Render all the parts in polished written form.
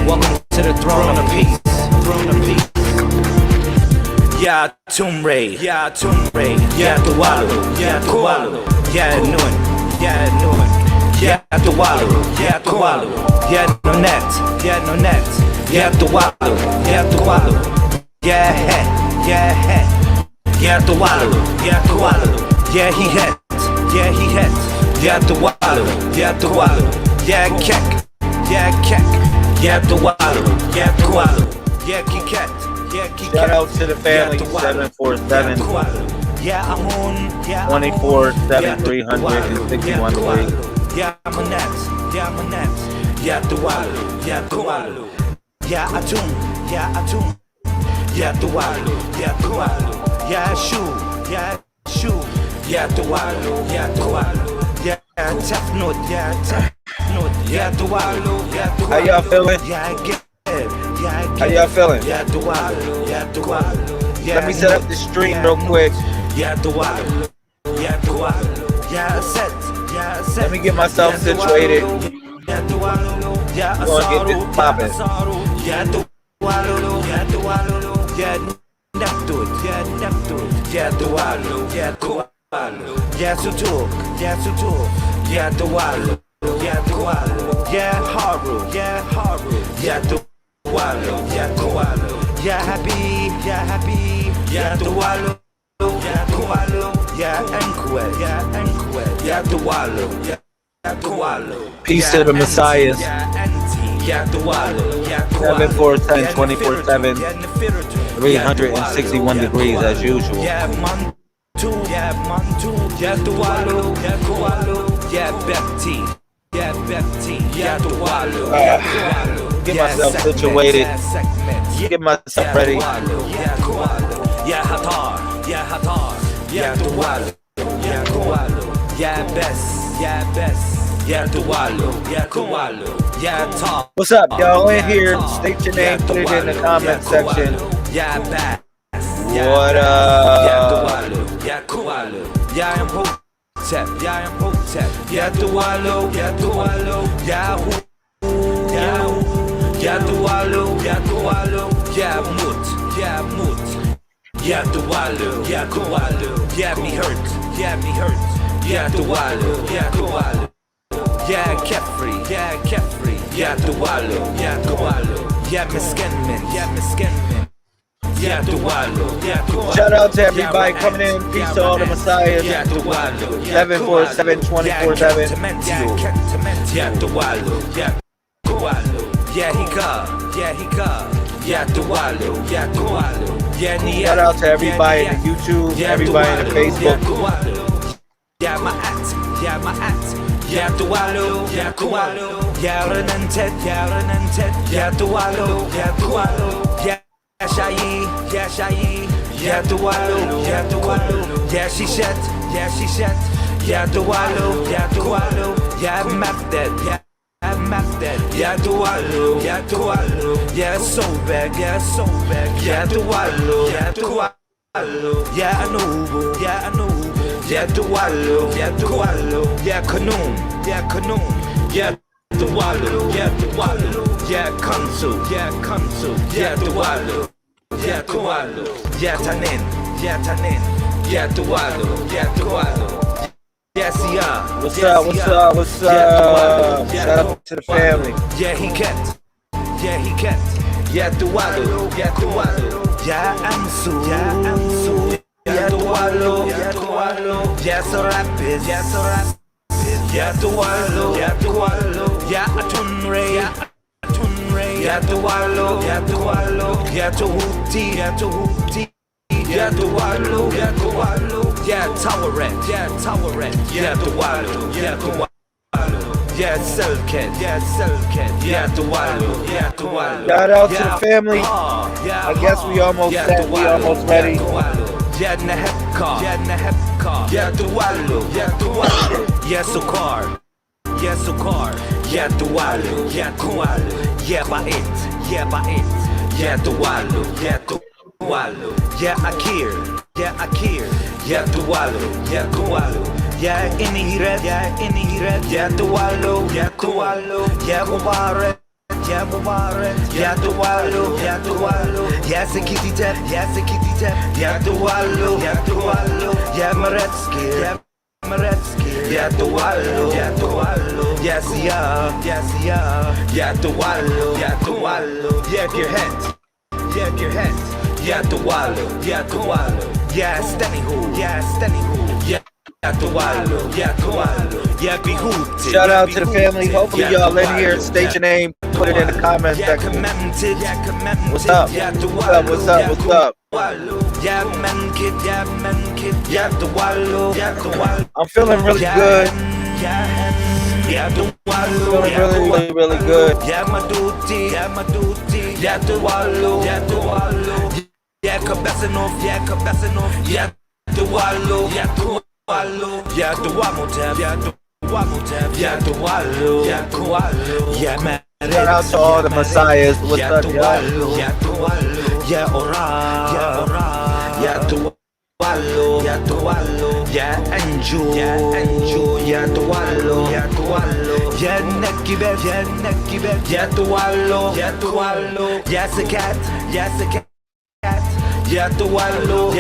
Welcome to the throne of peace. Throne of peace. Yeah, Tomb Raid. Yeah, Tomb Raid. Yeah, Tuwalu. Yeah, Tuwalu. Yeah, Nun. Yeah, Nun. Yeah, Tuwalu. Yeah, Tuwalu. Yeah, Nonet. Yeah, Nonet. Yeah, Tuwalu. Yeah, Tuwalu. Yeah, het. Yeah, het. Yeah, Tuwalu. Yeah, Tuwalu. Yeah, he het. Yeah, he het. Yeah, Tuwalu. Yeah, Tuwalu. Yeah, Kek. Yeah, Kek. Yeah, Tuwalu. Yeah, Tuwalu. Yeah, Kiket. Shout out to the family, 747 24/7 361 degrees. Yeah, Manet. Yeah, Manet. Yeah, Tuwalu. Yeah, Tuwalu. Yeah, Atum. Yeah, Atum. Yeah, Tuwalu. Yeah, Tuwalu. Yeah, Shu. Yeah, Shu. Yeah, Tuwalu. Yeah, Tuwalu. Yeah, Tefnut. Yeah, Tefnut. Yeah, Tuwalu. Yeah, Tuwalu. How y'all feeling? Yeah, How y'all feeling? Yeah, Tuwalu. Yeah, Tuwalu. Let me set up the stream real quick. Yeah, Tuwalu. Yeah, Tuwalu. Yeah, set. Yeah, set. Let me get myself situated. Yeah, Tuwalu. Yeah, We're gonna get this popping. Yeah, Tuwalu. Yeah, Tuwalu. Yeah, Neptune. Yeah, Neptune. Yeah, Tuwalu. Yeah, Tuwalu. Yeah, Sutuk. Yeah, Sutuk. Yeah, Tuwalu. Yeah, Tuwalu. Yeah, Haru. Yeah, Haru. Yeah, Tuwalu. Yeah, Tuwalu. Yeah, happy. Yeah, happy. Yeah, Tuwalu. Yeah, Tuwalu. Yeah, Enkwe. Yeah, Enkwe. Yeah, Tuwalu. Yeah, Tuwalu. Peace to the Messiahs. Yeah, Anti. Yeah, Tuwalu. Yeah, Tuwalu. 747 24/7 361 degrees as usual. Yeah, Mantu. Yeah, Mantu. Yeah, Tuwalu. Yeah, Tuwalu. Yeah, Bepti. Yeah, Bepti. Yeah, Tuwalu. Yeah, Tuwalu. Get myself situated. Get myself ready. Yeah, Tuwalu. Yeah, Hatar. Yeah, Hatar. Yeah, Tuwalu. Yeah, Tuwalu. Yeah, Bess. Yeah, Bess. Yeah, Tuwalu. Yeah, Tuwalu. Yeah, Tar. What's up, y'all? In here, state your name, put it in the comment section. Yeah, Bass. What up? Yeah, Tuwalu. Yeah, Tuwalu. Yeah, Imhotep. Yeah, Imhotep. Yeah, Tuwalu. Yeah, Tuwalu. Yeah, Hu. Yeah, Hu. Yeah, Tuwalu. Yeah, Tuwalu. Yeah, Mut. Yeah, Mut. Yeah, Tuwalu. Yeah, Tuwalu. Yeah, me hurt. Yeah, me hurt. Yeah, Tuwalu. Yeah, Tuwalu. Yeah, Kefri. Yeah, Kefri. Yeah, Tuwalu. Yeah, Tuwalu. Yeah, Miskenman. Yeah, Miskenman. Yeah, Tuwalu. Yeah, Tuwalu. Shout out to everybody coming in. Peace to all the Messiahs. Yeah, Tuwalu. 747 24/7. Yeah, Tuwalu. Yeah, Tuwalu. Yeah, Hika. Yeah, Hika. Yeah, Tuwalu. Yeah, Tuwalu. Yeah, Nia. Shout out to everybody in YouTube, everybody in the Facebook. Yeah, my at. Yeah, my at. Yeah, Tuwalu. Yeah, Tuwalu. Yeah, Renanted. Yeah, Renanted. Yeah, Tuwalu. Yeah, Tuwalu. Yeah, Shayi. Yeah, Shayi. Yeah, Tuwalu. Yeah, Tuwalu. Yeah, Shishet. Yeah, Shishet. Yeah, Tuwalu. Yeah, Tuwalu. Yeah, Mafted. Yeah. Yeah, Tuwalu, yeah, Tuwalu, yeah, Sobek, yeah, Sobek, yeah, Tuwalu, yeah, Tuwalu, yeah, Anubu, yeah, Anubu, yeah, Tuwalu, yeah, Tuwalu, yeah, Kanum, yeah, Kanum, yeah, Tuwalu, yeah, Tuwalu, yeah, Kansu, yeah, Kansu, yeah, Tuwalu, yeah, Tuwalu, yeah, Tanin, yeah, Tanin, yeah, Tuwalu, yeah, Tuwalu. Yes, yeah. What's up? What's up? What's up? Shout out to the family. Yeah, he kept. Yeah, he kept. Yeah, Tuwalu. Yeah, Tuwalu. Yeah, Amsu. Yeah, Amsu. Yeah, Tuwalu. Yeah, Tuwalu. Yeah, so rapid. Yeah, so rapid. Yeah, Tuwalu. Yeah, Tuwalu. Yeah, Atunre. Yeah, Atunre. Yeah, Tuwalu. Yeah, Tuwalu. Yeah, Tuhuti. Yeah, Tuhuti. Yeah, Tuwalu. Yeah, Tuwalu. Yeah, Towerette. Yeah, Towerette. Yeah, Tuwalu. Yeah, Tuwalu. Yeah, Selket. Yeah, Selket. Yeah, Tuwalu. Yeah, Tuwalu. Shout out to the family. I guess we almost set. We almost ready. Yeah, Nehepka. Yeah, Nehepka. Yeah, Tuwalu. Yeah, Tuwalu. Yeah, Sukar. Yeah, Sukar. Yeah, Tuwalu. Yeah, Tuwalu. Yeah, Bait. Yeah, Bait. Yeah, Tuwalu. Yeah, Tuwalu. Yeah, Akir. Yeah, Akir. Yeah, Tuwalu. Yeah, Tuwalu. Yeah, Iniret. Yeah, Iniret. Yeah, Tuwalu. Yeah, Tuwalu. Yeah, Mubarak. ya Mubarak, ya Tuwalu, ya Tuwalu, ya Sekititep, ya Sekititep, ya Tuwalu, ya Tuwalu, ya Maretsky, ya Maretsky, ya Tuwalu, ya Tuwalu, ya Sia, ya Sia, ya Tuwalu, ya Tuwalu, ya Gerhet, ya Gerhet, ya Tuwalu, ya Tuwalu, ya Stenihu, ya Stenihu, ya Tuwalu, ya Tuwalu, ya Bihuti. Shout out to the family. Hopefully y'all in here. State your name. Put it in the comments section. What's up? What's up? What's up? What's up? I'm feeling really good. Feeling really good. Shout out to all the messiahs. What's up, y'all? Ya Anju, ya Tuwalo, ya Nakibet, ya Tuwalo, ya Sakat, ya Tuwalo,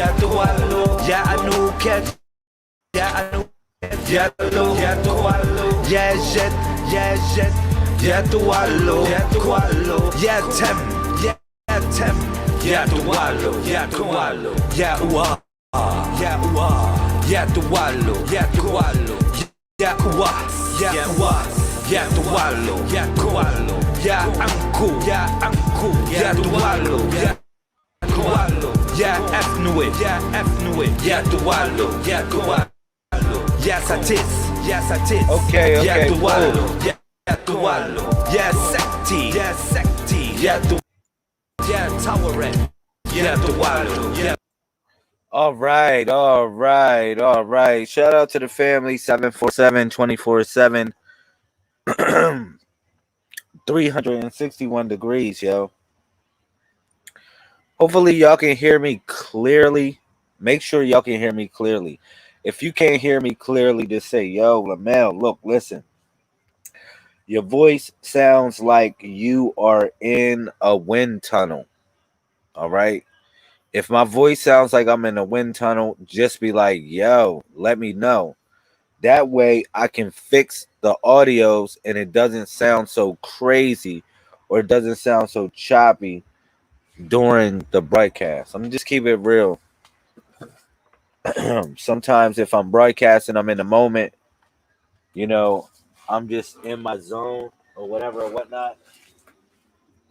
ya Anuket, ya Tuwalo, ya Jet, ya Tuwalo, ya Tem, ya Tuwalo, ya Uwa. Ya Tuwalo, ya Tuwalo, ya Uwas, ya Tuwalo, ya Anku, ya Tuwalo, ya Afnuit, ya Tuwalo, ya Satis, Okay, ya Tuwalo, cool. ya Tuwalo, ya Sekti, ya Tawaret, ya Tuwalo, ya All right. Shout out to the family. 747 24/7. 361 degrees, yo. Hopefully y'all can hear me clearly. Make sure y'all can hear me clearly. If you can't hear me clearly, just say, yo, Lamel, look, listen. Your voice sounds like you are in a wind tunnel. All right. If my voice sounds like I'm in a wind tunnel, just be like, yo, let me know. That way I can fix the audios and it doesn't sound so crazy or it doesn't sound so choppy during the broadcast. I'm just keep it real. Sometimes if I'm broadcasting, I'm in the moment, you know, I'm just in my zone or whatever or whatnot.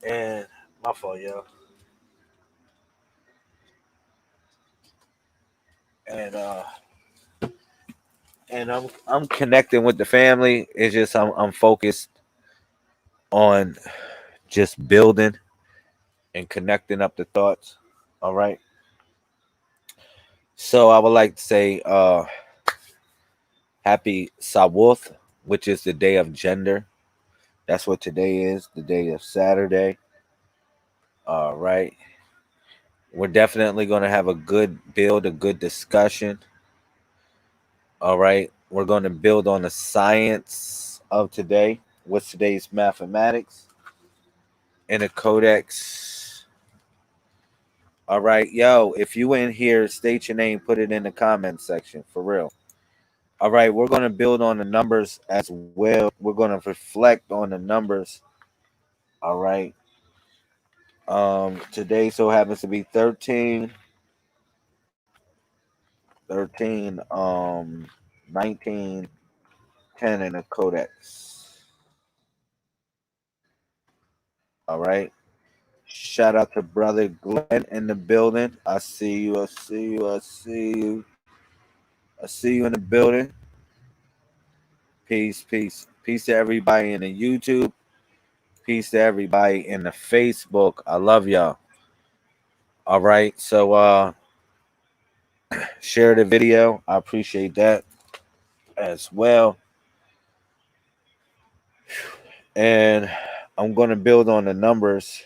And my fault, yo. And I'm connecting with the family. It's just I'm focused on just building and connecting up the thoughts. All right. So I would like to say happy Sawoth, which is the day of gender. That's what today is, the day of Saturday. All right. We're definitely going to have a good build, a good discussion. All right. We're going to build on the science of today. What's today's mathematics in a codex? All right. Yo, if you in here, state your name, put it in the comment section for real. All right. We're going to build on the numbers as well. We're going to reflect on the numbers. All right. Today so happens to be 13, 19, 10 in a codex. All right. Shout out to brother Glenn in the building. I see you. I see you in the building. Peace to everybody in the YouTube. Peace to everybody in the Facebook. I love y'all. All right. So share the video. I appreciate that as well. And I'm going to build on the numbers.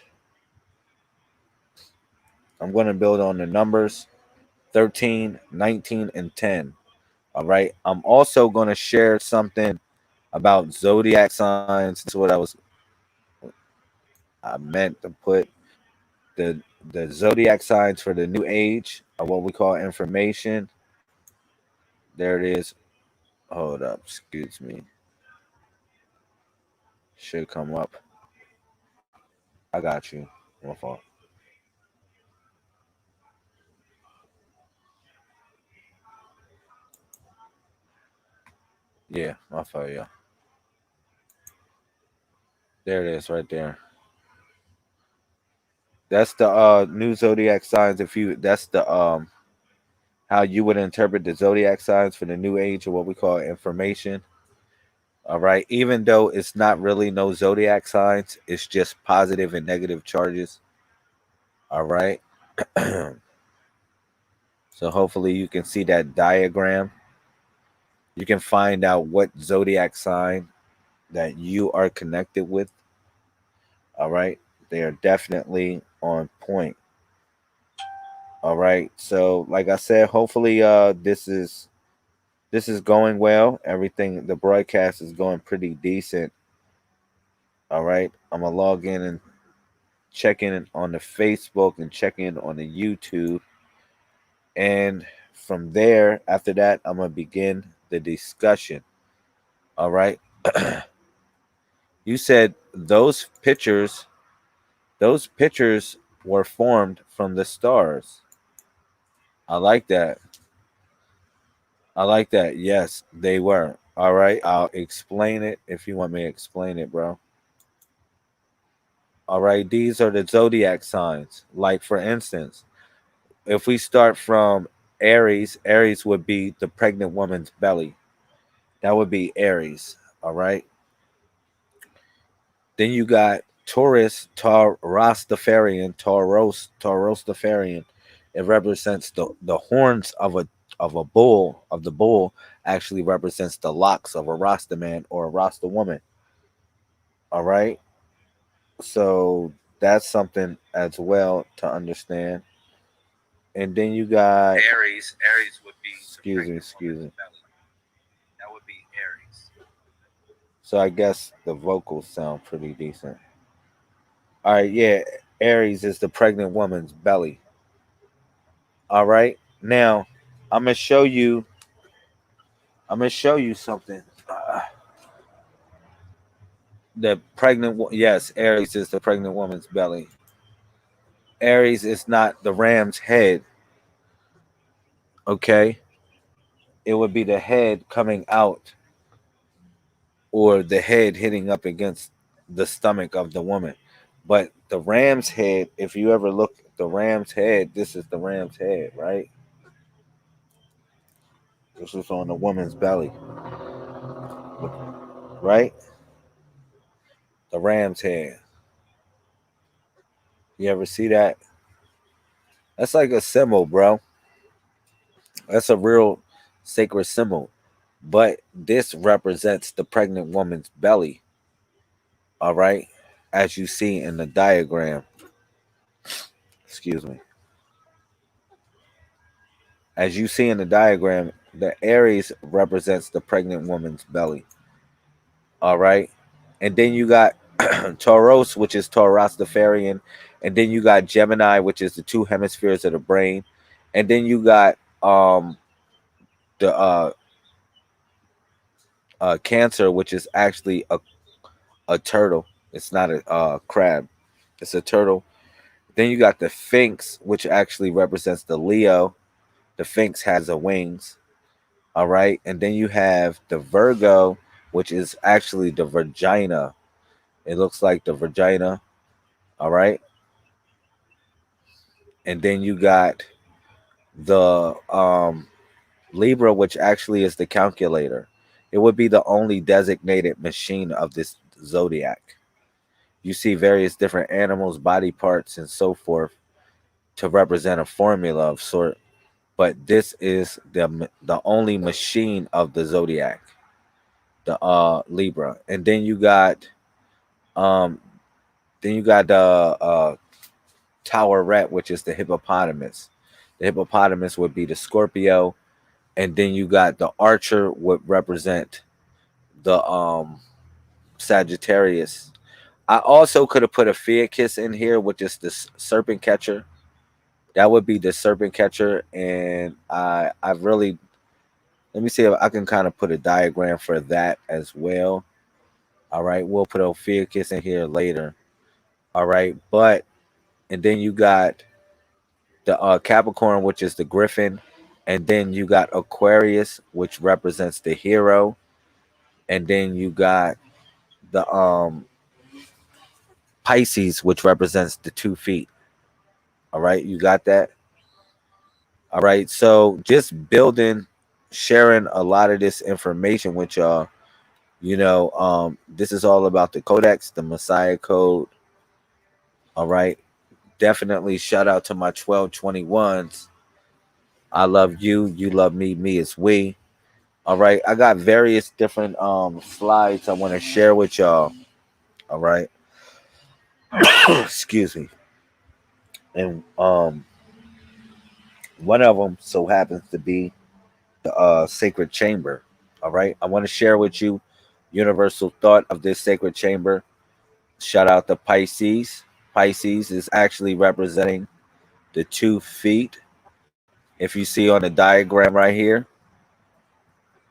13, 19, and 10. All right. I'm also going to share something about zodiac signs. That's what I was I meant to put the the zodiac signs for the new age, or what we call information. There it is. Hold up, excuse me. Should come up. I got you. My fault. Yeah, my fault. Yeah, there it is, right there. That's the new zodiac signs. If you, that's the how you would interpret the zodiac signs for the new age, or what we call information. All right. Even though it's not really no zodiac signs, it's just positive and negative charges. All right. So hopefully you can see that diagram. You can find out what zodiac sign that you are connected with. All right. They are definitely on point. All right. So like I said, hopefully this is going well. Everything, the broadcast is going pretty decent. All right. I'm gonna log in and check in on the Facebook and check in on the YouTube. And from there, after that, I'm gonna begin the discussion. All right. You said those pictures were formed from the stars. I like that. I like that. Yes, they were. All right. I'll explain it if you want me to explain it, bro. All right. These are the zodiac signs. Like, for instance, if we start from Aries, Aries would be the pregnant woman's belly. That would be Aries. All right. Then you got Taurus, Taurostafarian. It represents the horns of a bull, of the bull. Actually represents the locks of a Rasta man or a Rasta woman. All right. So that's something as well to understand. And then you got Aries. Aries would be the excuse me, pregnant excuse woman's me. belly. That would be Aries. So I guess the vocals sound pretty decent. All right, yeah. Aries is the pregnant woman's belly. All right. Now, I'm gonna show you. I'm gonna show you something. The yes, Aries is the pregnant woman's belly. Aries is not the ram's head. Okay, it would be the head coming out, or the head hitting up against the stomach of the woman. But the ram's head, if you ever look at the ram's head, this is the ram's head, right? This is on the woman's belly, right? The ram's head. You ever see that? That's like a symbol, bro. That's a real sacred symbol. But this represents the pregnant woman's belly, all right? As you see in the diagram. Excuse me. As you see in the diagram, the Aries represents the pregnant woman's belly, all right? And then you got Taurus, which is Taurostafarian. And then you got Gemini, which is the two hemispheres of the brain. And then you got the Cancer, which is actually a turtle. It's not a crab. It's a turtle. Then you got the Sphinx, which actually represents the Leo. The Sphinx has a wings. All right. And then you have the Virgo, which is actually the vagina. It looks like the vagina. All right. And then you got the Libra, which actually is the calculator. It would be the only designated machine of this zodiac. You see various different animals, body parts, and so forth to represent a formula of sort. But this is the only machine of the zodiac, the Libra. And um then you got the Tauret, which is the hippopotamus. The hippopotamus would be the Scorpio, and then you got the Archer would represent the Sagittarius. I also could have put a Fearkiss in here, which is the serpent catcher. That would be the serpent catcher, and I really, let me see if I can kind of put a diagram for that as well. All right, we'll put Ophiuchus in here later. All right, but and then you got the Capricorn, which is the Griffin, and then you got Aquarius, which represents the hero, and then you got the Pisces, which represents the 2 feet. All right, you got that. All right, so just building, sharing a lot of this information with y'all. This is all about the Codex, the Messiah Code. All right, definitely shout out to my 1221s. I love you, you love me, me is we. All right, I got various different slides I want to share with y'all. All right, excuse me. And one of them so happens to be the sacred chamber. All right, I want to share with you universal thought of this sacred chamber. Shout out to Pisces. Pisces is actually representing the 2 feet. If you see on the diagram right here,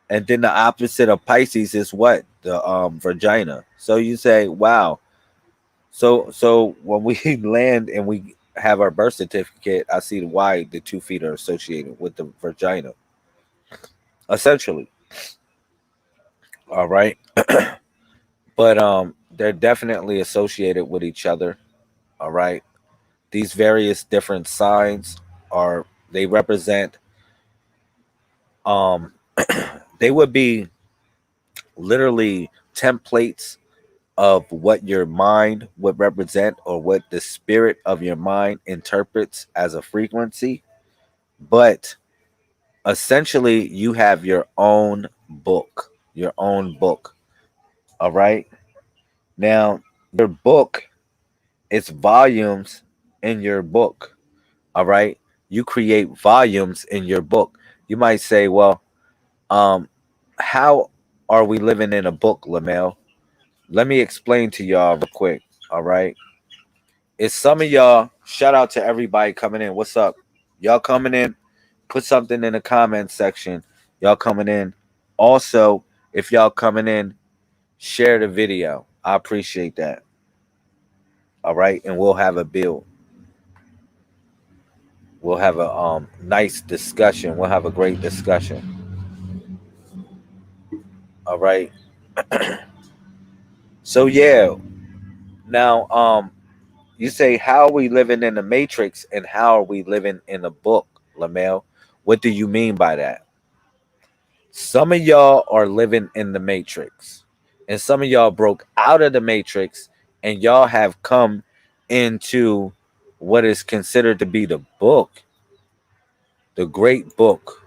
and then the opposite of Pisces is what? The vagina. So you say, wow. So when we land and we have our birth certificate, I see why the 2 feet are associated with the vagina. Essentially. All right. But they're definitely associated with each other. All right. These various different signs they represent um they would be literally templates of what your mind would represent or what the spirit of your mind interprets as a frequency. But essentially, you have your own book. Your own book. All right. Now, your book, it's volumes in your book. All right. You create volumes in your book. You might say, well, how are we living in a book, Lamel? Let me explain to y'all real quick. All right. It's some of y'all, shout out to everybody coming in. What's up? Y'all coming in? Put something in the comment section. Y'all coming in. Also, if y'all coming in, share the video. I appreciate that. All right. And we'll have a build. We'll have a nice discussion. We'll have a great discussion. All right. So yeah. Now you say, how are we living in the matrix and how are we living in a book, Lamel? What do you mean by that? Some of y'all are living in the matrix, and some of y'all broke out of the matrix, and y'all have come into what is considered to be the book, the great book.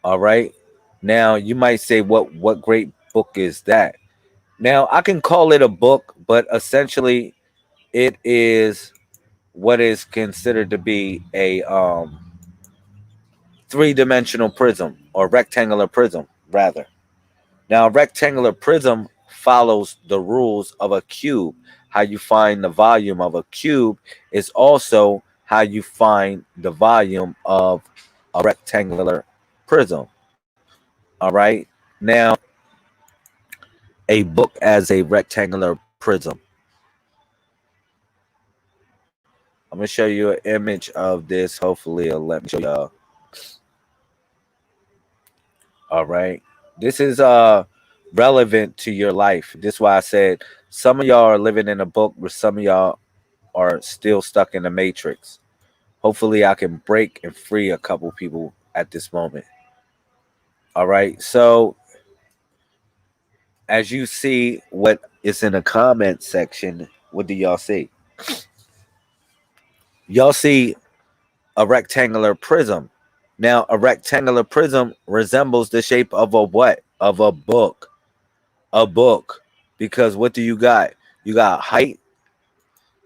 All right. Now you might say, what great book is that? Now I can call it a book, but essentially it is what is considered to be a three-dimensional prism, or rectangular prism rather. Now a rectangular prism follows the rules of a cube. How you find the volume of a cube is also how you find the volume of a rectangular prism. All right. Now a book as a rectangular prism. I'm gonna show you an image of this. Hopefully it'll let me show y'all. All right. This is relevant to your life. This is why I said some of y'all are living in a book, but some of y'all are still stuck in the matrix. Hopefully I can break and free a couple people at this moment. All right. So as you see what is in the comment section, what do y'all see? Y'all see a rectangular prism. Now, a rectangular prism resembles the shape of a what? Of a book. A book. Because what do you got? You got height.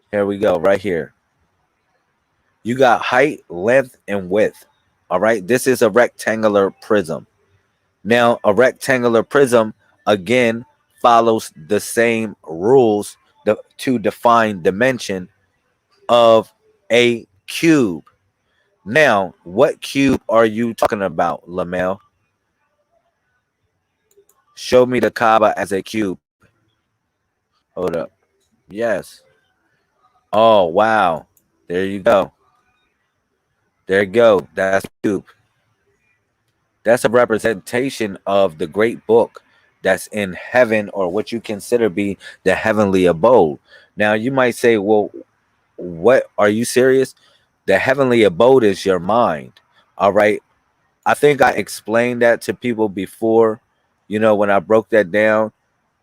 Here we go, right here. You got height, length, and width. All right. This is a rectangular prism. Now, a rectangular prism, again, follows the same rules to define dimension of a cube. Now, what cube are you talking about, Lamel? Show me the Kaaba as a cube. Hold up. Yes. Oh, wow. There you go. There you go. That's cube. That's a representation of the great book that's in heaven, or what you consider be the heavenly abode. Now, you might say, well, what, are you serious? The heavenly abode is your mind. All right. I think I explained that to people before, when I broke that down.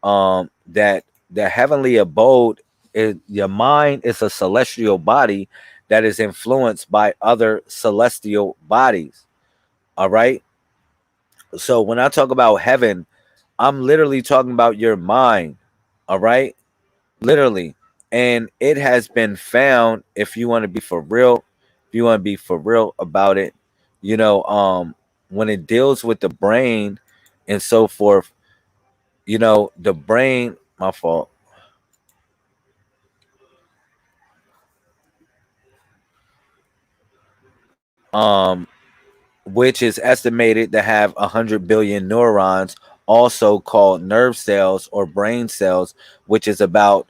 That the heavenly abode is your mind, is a celestial body that is influenced by other celestial bodies. All right. So when I talk about heaven, I'm literally talking about your mind. All right. Literally. And it has been found, if you want to be for real, if you want to be for real about it, when it deals with the brain and so forth, the brain, my fault. Um, which is estimated to have 100 billion neurons, also called nerve cells or brain cells, which is about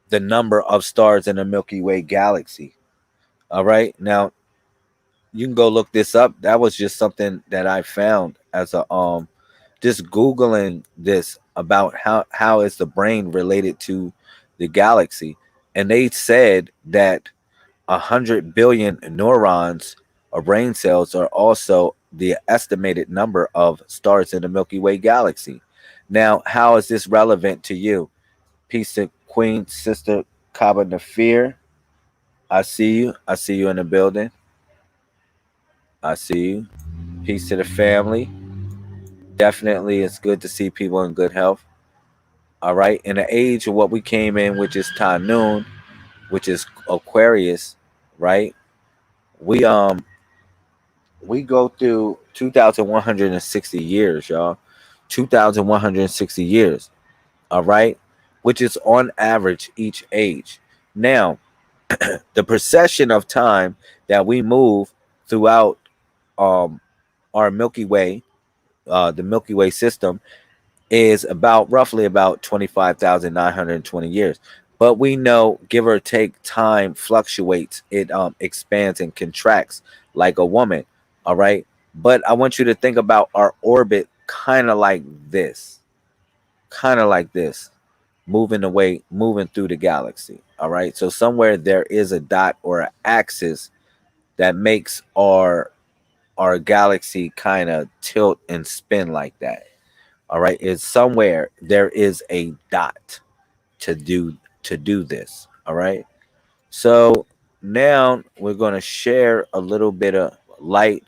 the number of stars in the Milky Way galaxy. All right. Now, you can go look this up. That was just something that I found as a just googling this about how is the brain related to the galaxy, and they said that 100 billion neurons or brain cells are also the estimated number of stars in the Milky Way galaxy. Now, how is this relevant to you? Peace to Queen Sister Kaba Nafir. I see you. I see you in the building. I see you. Peace to the family. Definitely, it's good to see people in good health. All right. In the age of what we came in, which is Tanun, which is Aquarius, right? We we go through 2,160 years, y'all. 2,160 years. All right. Which is on average each age. Now, the procession of time that we move throughout um our Milky Way, the Milky Way system, is about roughly about 25,920 years. But we know, give or take, time fluctuates. It expands and contracts like a woman. All right. But I want you to think about our orbit kind of like this, kind of like this, moving away, moving through the galaxy. All right. So somewhere there is a dot or an axis that makes our galaxy kind of tilt and spin like that. All right. It's somewhere there is a dot to do this. All right. So now we're going to share a little bit of light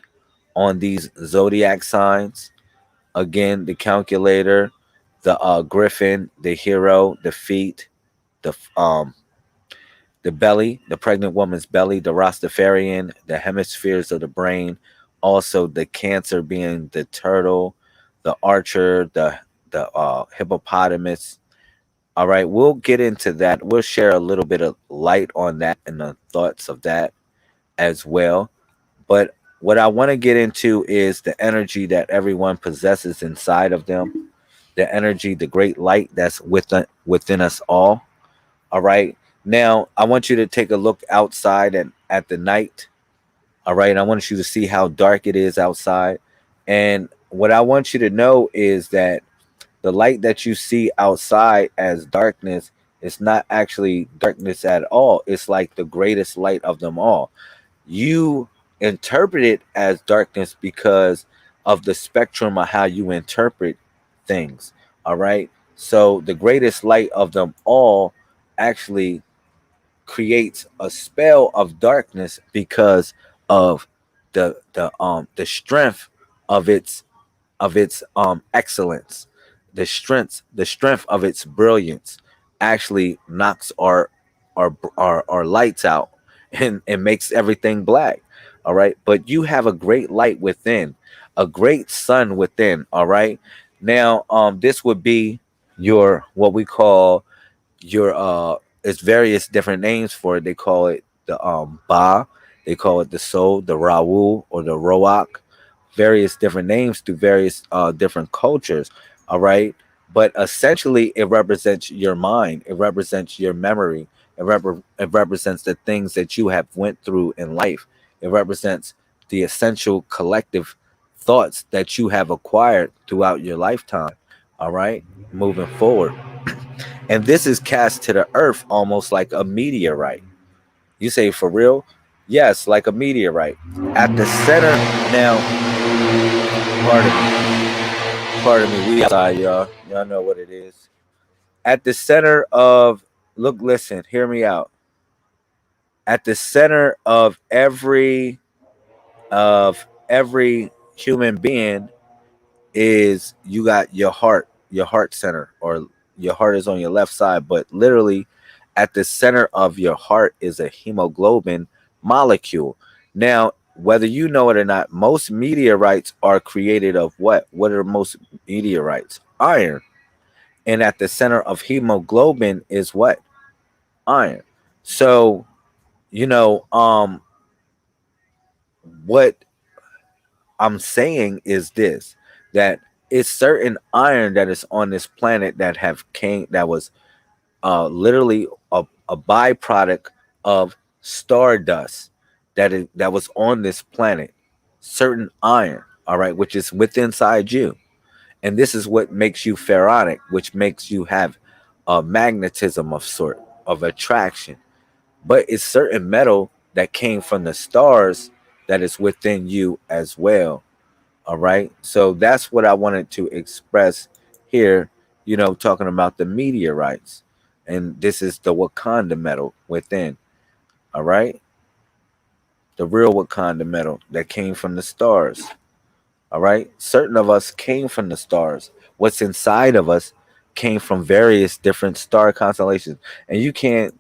on these zodiac signs. Again, the calculator, the griffin, the hero, the feet, the belly, the pregnant woman's belly, the Rastafarian, the hemispheres of the brain, also the Cancer being the turtle, the archer, the hippopotamus. All right, we'll get into that. We'll share a little bit of light on that and the thoughts of that as well. But what I want to get into is the energy that everyone possesses inside of them, the energy, the great light that's within us all. All right. Now, I want you to take a look outside and at the night. All right. I want you to see how dark it is outside. And what I want you to know is that the light that you see outside as darkness is not actually darkness at all. It's like the greatest light of them all. You interpret it as darkness because of the spectrum of how you interpret things. All right. So the greatest light of them all actually creates a spell of darkness because of the strength of its excellence. The strength of its brilliance actually knocks our lights out and makes everything black. All right. But you have a great light within, a great sun within. All right. Now, this would be your what we call your it's various different names for it. They call it the Ba, they call it the Soul, the Rawu, or the Roak. Various different names to various different cultures. All right. But essentially it represents your mind, it represents your memory, it represents the things that you have went through in life. It represents the essential collective thoughts that you have acquired throughout your lifetime. All right. Moving forward, and this is cast to the earth almost like a meteorite. You say for real? Yes, like a meteorite. At the center now, pardon me, pardon me, we outside, y'all. Y'all know what it is. At the center of look, listen, hear me out. At the center of every human being is you got your heart center, or your heart is on your left side, but literally at the center of your heart is a hemoglobin molecule. Now, whether you know it or not, most meteorites are created of what? What are most meteorites? Iron. And at the center of hemoglobin is what? Iron. So, you know, what I'm saying is this, that it's certain iron that is on this planet that have came that was literally a byproduct of stardust that was on this planet. Certain iron, all right, which is within inside you. And this is what makes you pharaonic, which makes you have a magnetism of sort of attraction. But it's certain metal that came from the stars that is within you as well. All right. So that's what I wanted to express here, talking about the meteorites. And this is the Wakanda metal within. All right. The real Wakanda metal that came from the stars. All right. Certain of us came from the stars. What's inside of us came from various different star constellations. And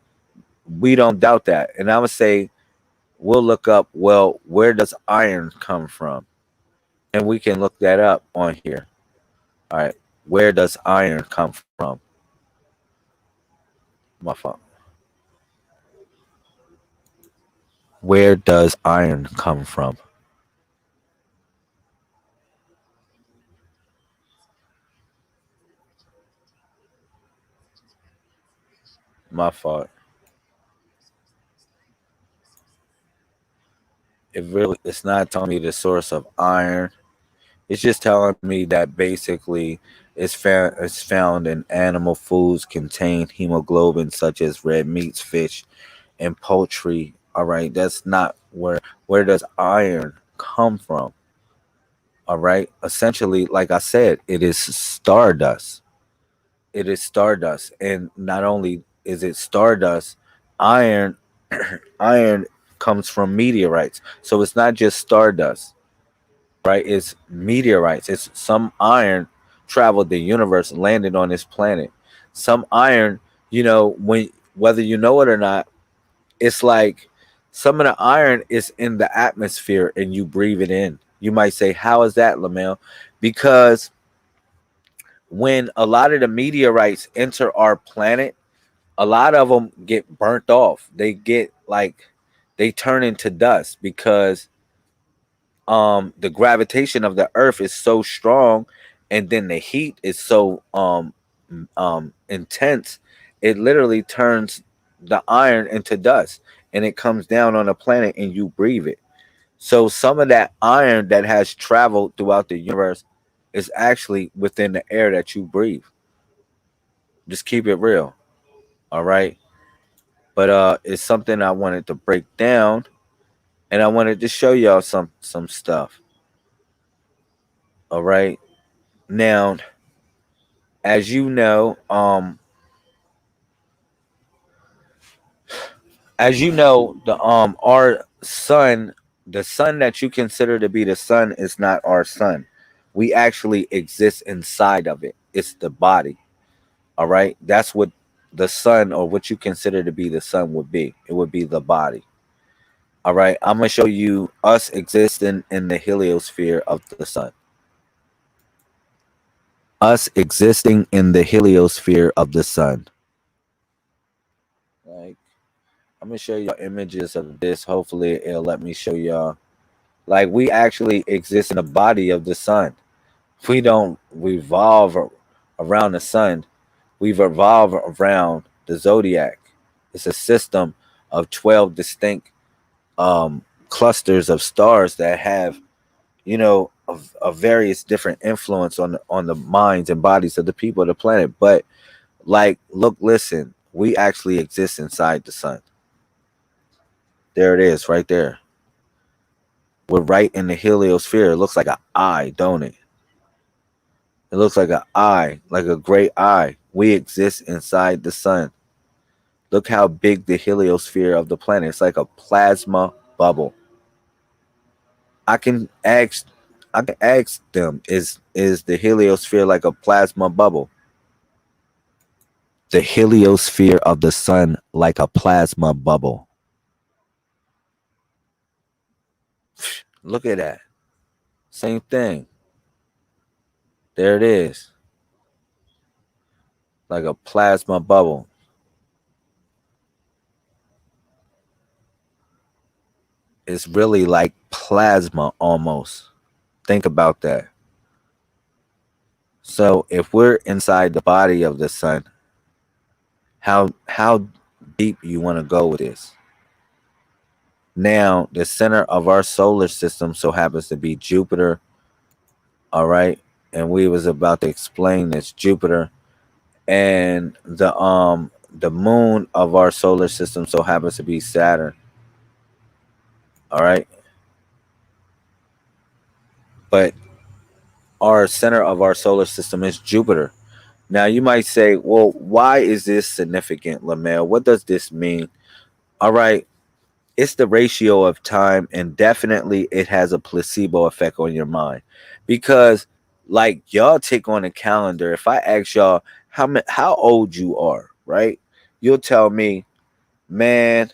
we don't doubt that. And I would say we'll look up, well, where does iron come from? And we can look that up on here. All right. Where does iron come from? My fault. Where does iron come from? My fault. It's not telling me the source of iron. It's just telling me that basically it's found in animal foods contain hemoglobin such as red meats, fish, and poultry. All right. That's not where does iron come from? All right. Essentially, like I said, it is stardust. It is stardust. And not only is it stardust, iron iron comes from meteorites. So it's not just stardust, right? It's meteorites. It's some iron traveled the universe, landed on this planet. Some iron, when whether you know it or not, it's like some of the iron is in the atmosphere and you breathe it in. You might say, how is that, Lamel? Because when a lot of the meteorites enter our planet, a lot of them get burnt off. They turn into dust because the gravitation of the earth is so strong, and then the heat is so intense, it literally turns the iron into dust, and it comes down on the planet and you breathe it. So some of that iron that has traveled throughout the universe is actually within the air that you breathe. Just keep it real. All right. But it's something I wanted to break down, and I wanted to show y'all some stuff. All right. Now, as you know, the our sun, the sun that you consider to be the sun is not our sun. We actually exist inside of it. It's the body. All right. That's what the sun, or what you consider to be the sun, would be. It would be the body. All right. I'm gonna show you us existing in the heliosphere of the sun. Us existing in the heliosphere of the sun. I'm gonna show y'all images of this. Hopefully it'll let me show y'all. Like we actually exist in the body of the sun. We don't revolve around the sun. We revolve around the zodiac. It's a system of 12 distinct clusters of stars that have, a various different influence on the minds and bodies of the people of the planet. But like, look, listen, we actually exist inside the sun. There it is, right there. We're right in the heliosphere. It looks like an eye, don't it? It looks like an eye, like a great eye. We exist inside the sun. Look how big the heliosphere of the planet. It's like a plasma bubble. I can ask I can ask them, is the heliosphere like a plasma bubble? The heliosphere of the sun like a plasma bubble. Look at that. Same thing. There it is. Like a plasma bubble. It's really like plasma almost. Think about that. So if we're inside the body of the sun, how deep you want to go with this? Now, the center of our solar system so happens to be Jupiter, all right? And we was about to explain this. Jupiter, and the moon of our solar system so happens to be Saturn, all right? But our center of our solar system is Jupiter. Now you might say, well, why is this significant, Lamel? What does this mean? All right, it's the ratio of time, and definitely it has a placebo effect on your mind. Because like y'all take on a calendar, if I ask y'all how old you are, right? You'll tell me, man,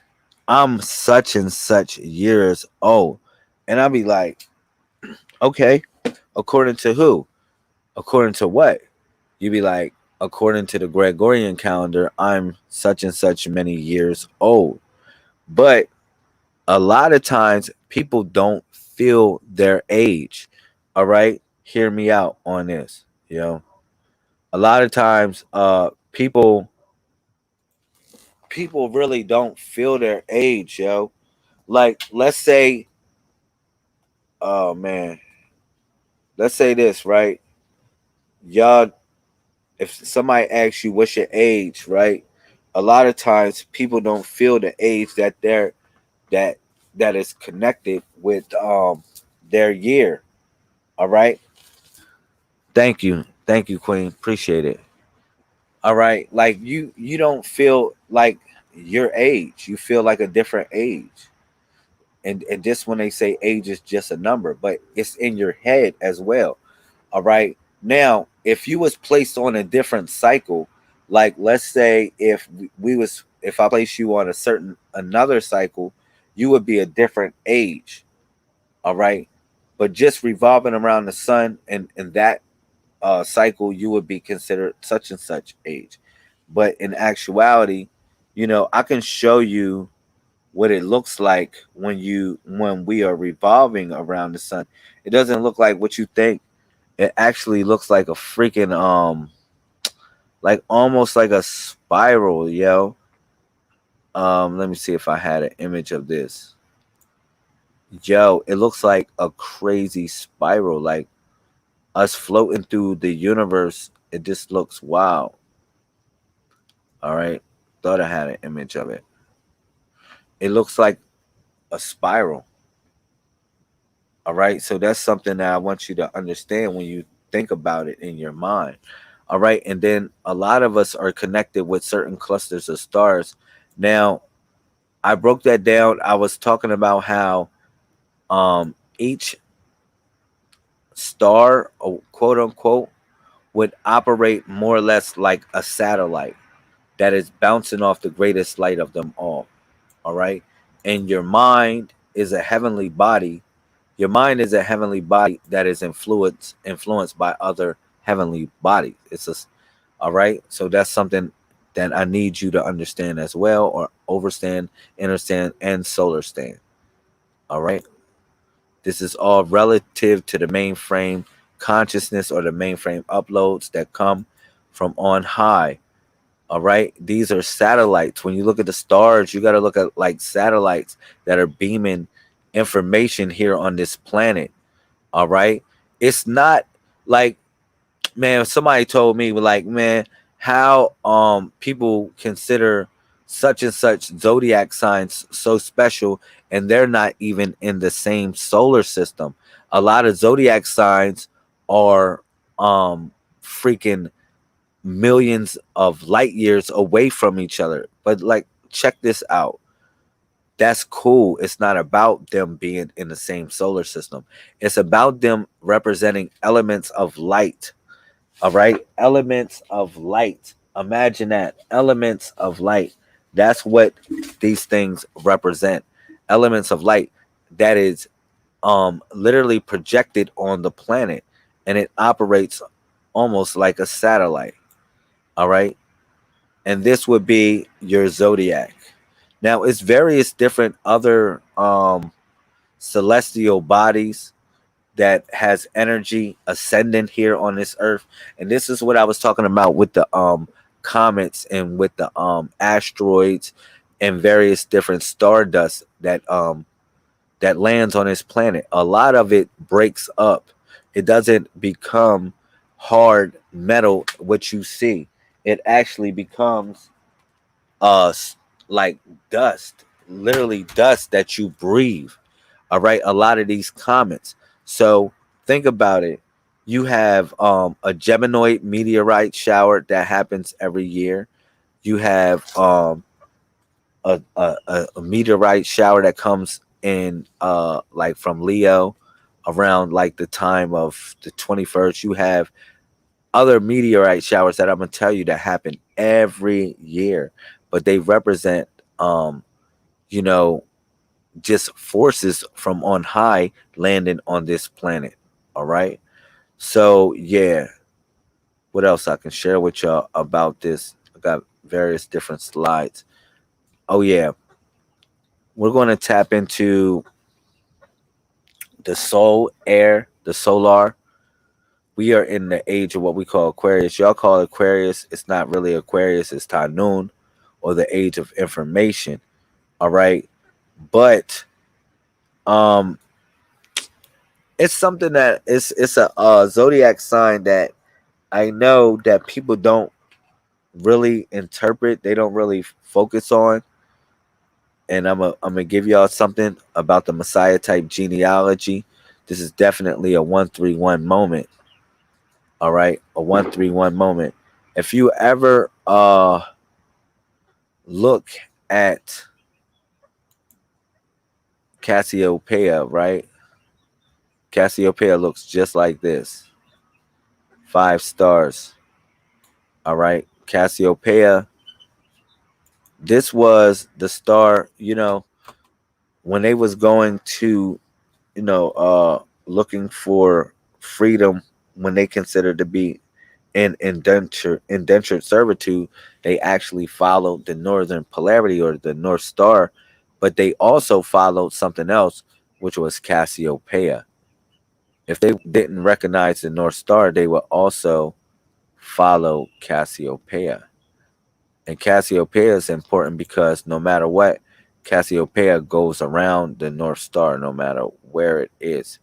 I'm such and such years old. And I'll be like, okay, according to who? According to what? You'd be like, according to the Gregorian calendar, I'm such and such many years old. But a lot of times people don't feel their age. All right? Hear me out on this. A lot of times people really don't feel their age, yo. Like, let's say, oh man, let's say this, right? Y'all, if somebody asks you what's your age, right? A lot of times people don't feel the age that that is connected with their year. All right. Thank you, Queen. Appreciate it. All right. Like you don't feel like your age. You feel like a different age. And just when they say age is just a number, but it's in your head as well. All right. Now, if you was placed on a different cycle, like let's say if I place you on a certain another cycle, you would be a different age. All right. But just revolving around the sun and that cycle, you would be considered such and such age. But in actuality, I can show you what it looks like when we are revolving around the sun. It doesn't look like what you think. It actually looks like a freaking like almost like a spiral, yo. Let me see if I had an image of this. Yo, it looks like a crazy spiral, like us floating through the universe. It just looks wow. All right. Thought I had an image of it. It looks like a spiral. All right. So that's something that I want you to understand when you think about it in your mind. All right. And then a lot of us are connected with certain clusters of stars. Now, I broke that down. I was talking about how each star, quote unquote, would operate more or less like a satellite that is bouncing off the greatest light of them all. All right. And your mind is a heavenly body. Your mind is a heavenly body that is influenced by other heavenly bodies. All right. So that's something that I need you to understand as well, or overstand, understand, and solar stand. All right. This is all relative to the mainframe consciousness or the mainframe uploads that come from on high. All right. These are satellites. When you look at the stars, you got to look at like satellites that are beaming information here on this planet. All right. It's not like, man, somebody told me like, man, how people consider such and such zodiac signs so special and they're not even in the same solar system. A lot of zodiac signs are freaking millions of light years away from each other. But like, check this out. That's cool. It's not about them being in the same solar system. It's about them representing elements of light. All right. Elements of light. Imagine that. Elements of light. That's what these things represent. Elements of light that is literally projected on the planet, and it operates almost like a satellite. All right. And this would be your zodiac. Now it's various different other celestial bodies that has energy ascendant here on this earth. And this is what I was talking about with the comets and with the asteroids and various different stardust that lands on this planet. A lot of it breaks up. It doesn't become hard metal what you see. It actually becomes like dust, literally dust that you breathe. All right, a lot of these comets. So think about it. You have a Geminoid meteorite shower that happens every year. You have a meteorite shower that comes in like from Leo around like the time of the 21st. You have other meteorite showers that I'm gonna tell you that happen every year, but they represent you know just forces from on high landing on this planet. All right. So yeah, what else I can share with y'all about this? I got various different slides. Oh yeah, we're going to tap into the soul air, the solar. We are in the age of what we call Aquarius. Y'all call it Aquarius. It's not really Aquarius. It's Tanun, or the age of information. All right. But um it's something that it's a zodiac sign that I know that people don't really interpret, they don't really focus on. And I'm gonna give y'all something about the Messiah type genealogy. This is definitely a 131 moment. All right, a 131 moment. If you ever look at Cassiopeia, right? Cassiopeia looks just like this. 5 stars. All right, Cassiopeia. This was the star, when they was going to, looking for freedom, when they considered to be in indentured servitude, they actually followed the northern polarity or the North Star, but they also followed something else, which was Cassiopeia. If they didn't recognize the North Star, they would also follow Cassiopeia. And Cassiopeia is important because no matter what, Cassiopeia goes around the North Star, no matter where it is.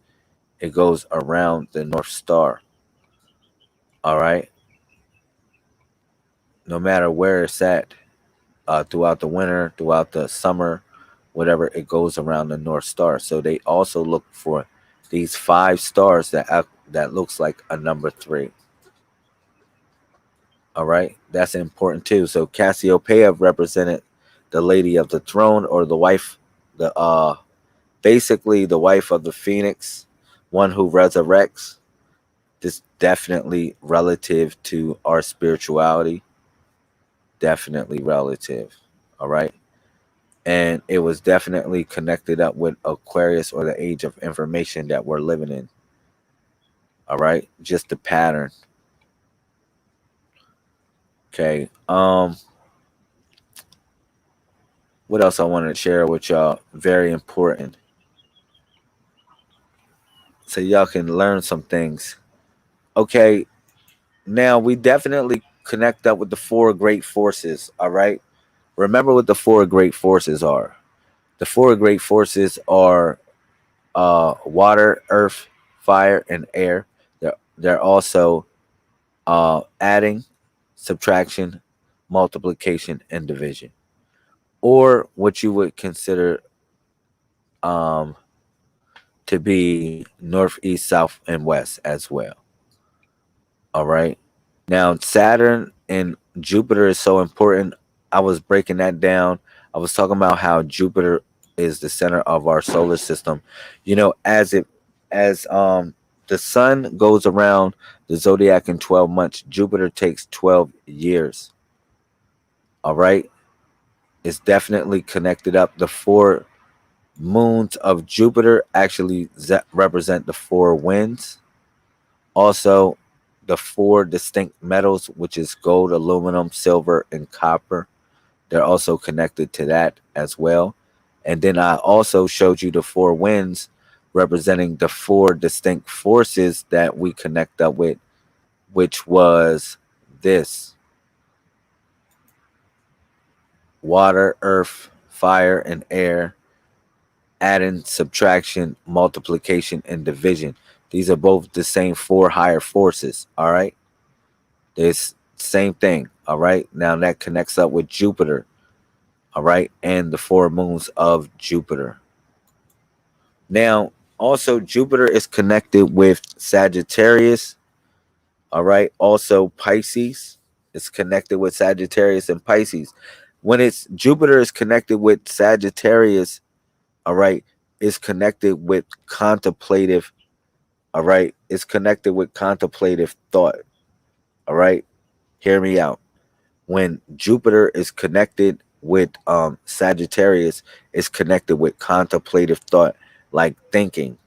It goes around the North Star. All right. No matter where it's at, throughout the winter, throughout the summer, whatever, it goes around the North Star. So they also look for these 5 stars that looks like a number 3. All right, that's important too. So Cassiopeia represented the lady of the throne, or the wife, the basically the wife of the phoenix, one who resurrects. This definitely relative to our spirituality. Definitely relative. All right. And it was definitely connected up with Aquarius, or the age of information that we're living in. All right. Just the pattern. Okay. what else I wanted to share with y'all? Very important. So y'all can learn some things. Okay, now we definitely connect up with the four great forces. All right. Remember what the four great forces are. The four great forces are water, earth, fire, and air. They're also adding, subtraction, multiplication, and division, or what you would consider um, to be north, east, south, and west as well. All right. Now, Saturn and Jupiter is so important. I was breaking that down. I was talking about how Jupiter is the center of our solar system. You know, as the sun goes around the zodiac in 12 months, Jupiter takes 12 years. All right. It's definitely connected up. The four moons of Jupiter actually represent the four winds. Also, the four distinct metals, which is gold, aluminum, silver, and copper. They're also connected to that as well. And then I also showed you the four winds representing the four distinct forces that we connect up with, which was this: water, earth, fire, and air, adding, subtraction, multiplication, and division. These are both the same four higher forces. All right. This same thing. All right. Now that connects up with Jupiter. All right. And the four moons of Jupiter. Now, also, Jupiter is connected with Sagittarius. All right. Also, Pisces is connected with Sagittarius and Pisces. When it's Jupiter is connected with Sagittarius, all right, is connected with contemplative. All right. It's connected with contemplative thought. All right. Hear me out. When Jupiter is connected with Sagittarius, it's connected with contemplative thought, like thinking.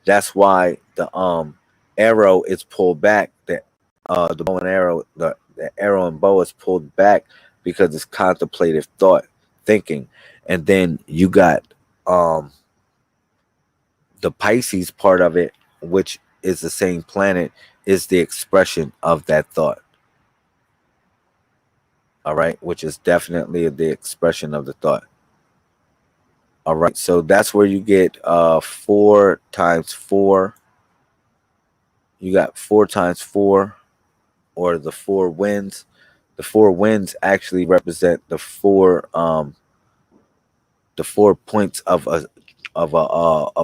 That's why the arrow is pulled back. The bow and arrow, the arrow and bow is pulled back because it's contemplative thought, thinking. And then you got um the Pisces part of it, which is the same planet, is the expression of that thought. All right, which is definitely the expression of the thought. All right, so that's where you get 4 times 4. You got 4 times 4, or the four winds. The four winds actually represent the 4 points of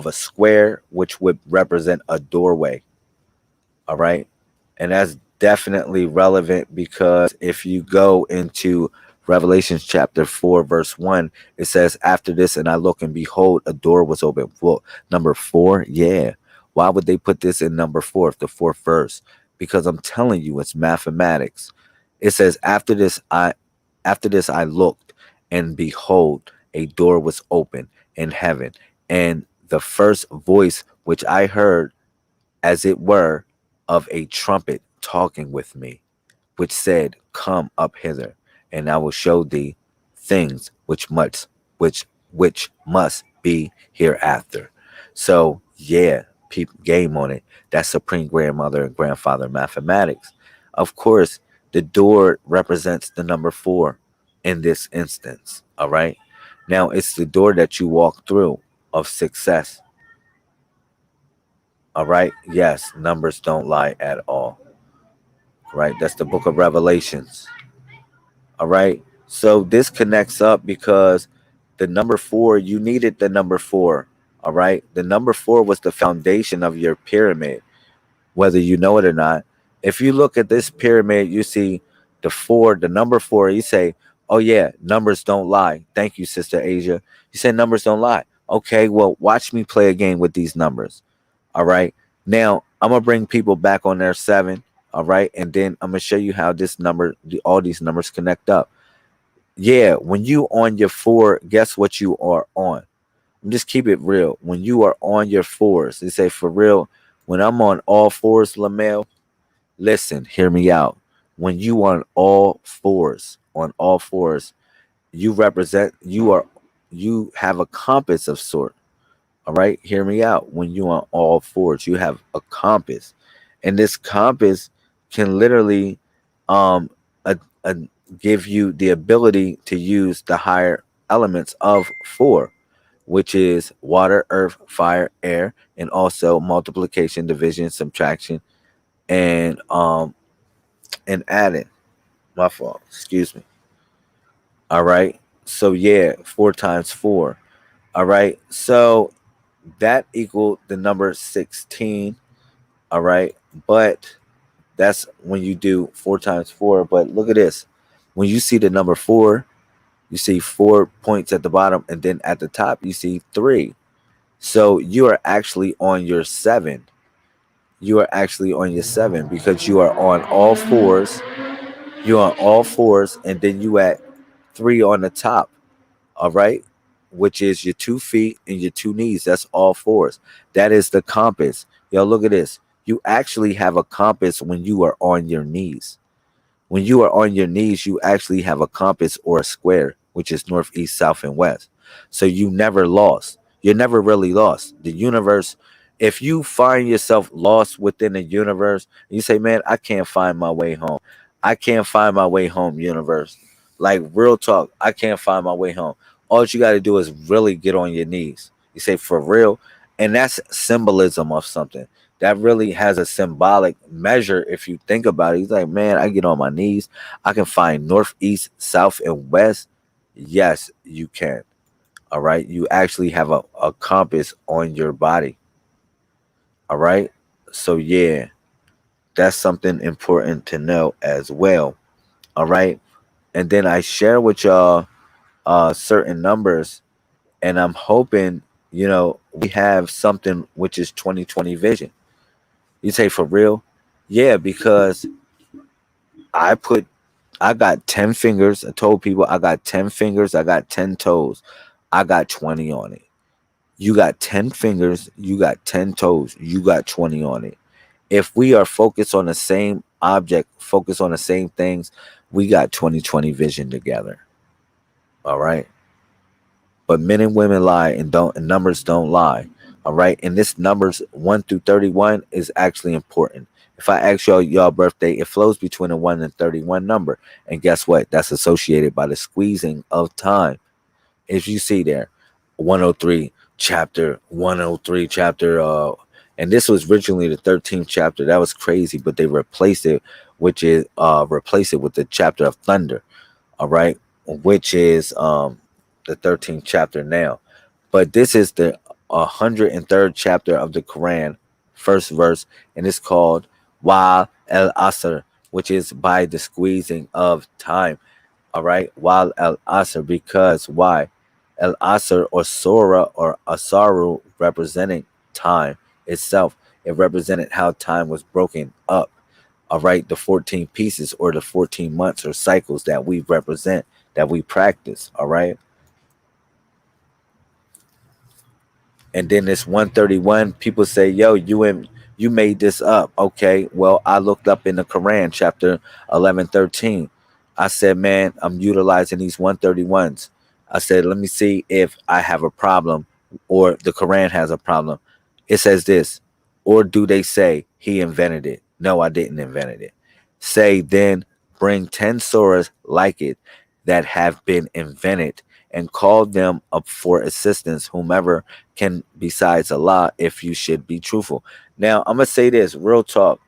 a square, which would represent a doorway. All right, and that's definitely relevant because if you go into Revelations chapter 4, verse 1, it says, "After this, and I look, and behold, a door was open." Well, number 4, yeah. Why would they put this in number 4, the fourth verse? Because I'm telling you, it's mathematics. It says, after this I looked, and behold, a door was open in heaven, and the first voice which I heard, as it were, of a trumpet talking with me, which said, "Come up hither, and I will show thee things which must be hereafter." So yeah, game on it. That's supreme grandmother and grandfather mathematics. Of course, the door represents the number 4 in this instance. All right. Now it's the door that you walk through of success. All right. Yes, numbers don't lie at all. Right. That's the book of Revelations. All right. So this connects up because the number 4, you needed the number 4. All right. The number 4 was the foundation of your pyramid, whether you know it or not. If you look at this pyramid, you see the number 4, you say, "Oh, yeah, numbers don't lie." Thank you, Sister Asia. You said numbers don't lie. Okay. Well, watch me play a game with these numbers. All right. Now, I'm going to bring people back on their 7. All right. And then I'm going to show you how all these numbers connect up. Yeah. When you on your 4, guess what you are on? Just keep it real. When you are on your 4s, they say for real, when I'm on all 4s, Lamel, listen, hear me out. When you on all fours, you have a compass of sort. All right, hear me out. When you on all fours, you have a compass, and this compass can literally um a, a, give you the ability to use the higher elements of four, which is water, earth, fire, air, and also multiplication, division, subtraction, and adding. My fault. Excuse me. All right. So yeah, four times four. All right. So that equaled the number 16. All right. But that's when you do four times four. But look at this. When you see the number four, you see 4 points at the bottom, and then at the top, you see three. So you are actually on your seven. You are actually on your seven because you are on all fours. You're on all fours, and then you at three on the top. All right, which is your 2 feet and your two knees. That's all fours. That is the compass. Yo, look at this. You actually have a compass when you are on your knees. When you are on your knees, you actually have a compass or a square, which is north, east, south, and west. So you never lost. You're never really lost. The universe, if you find yourself lost within the universe, you say, man, I can't find my way home. I can't find my way home, universe. Like real talk, I can't find my way home. All you got to do is really get on your knees. You say, for real. And that's symbolism of something that really has a symbolic measure if you think about it. He's like, man, I get on my knees. I can find north, east, south, and west. Yes, you can. All right. You actually have a compass on your body. All right. So, yeah, that's something important to know as well. All right. And then I share with y'all certain numbers, and I'm hoping, we have something which is 2020 vision. You say, for real? Yeah, because I put I got 10 fingers. I told people I got 10 fingers, I got 10 toes. I got 20 on it. You got 10 fingers, you got 10 toes, you got 20 on it. If we are focused on the same object, focused on the same things, we got 2020 vision together. All right. But men and women lie, and numbers don't lie. All right. And this numbers 1 through 31 is actually important. If I ask y'all birthday, it flows between a 1 and 31 number. And guess what? That's associated by the squeezing of time. If you see there, 103 chapter, 103 chapter, and this was originally the 13th chapter. That was crazy, but they replaced it, which is replace it with the chapter of thunder. All right, which is the 13th chapter now. But this is the 103rd chapter of the Quran, first verse, and it's called Wa el Asr, which is by the squeezing of time. All right, Wa el Asr, because why? El Asr or Sora or Asaru representing time itself. It represented how time was broken up. All right, the 14 pieces or the 14 months or cycles that we represent, that we practice. All right. And then this 131, people say, yo, you made this up. Okay, well, I looked up in the Quran, chapter 11:13. I said, man, I'm utilizing these 131s. I said, let me see if I have a problem or the Quran has a problem. It says this, or do they say he invented it? No, I didn't invent it. Say then, bring 10 surahs like it that have been invented, and call them up for assistance, whomever can besides Allah, if you should be truthful. Now, I'm gonna say this, real talk.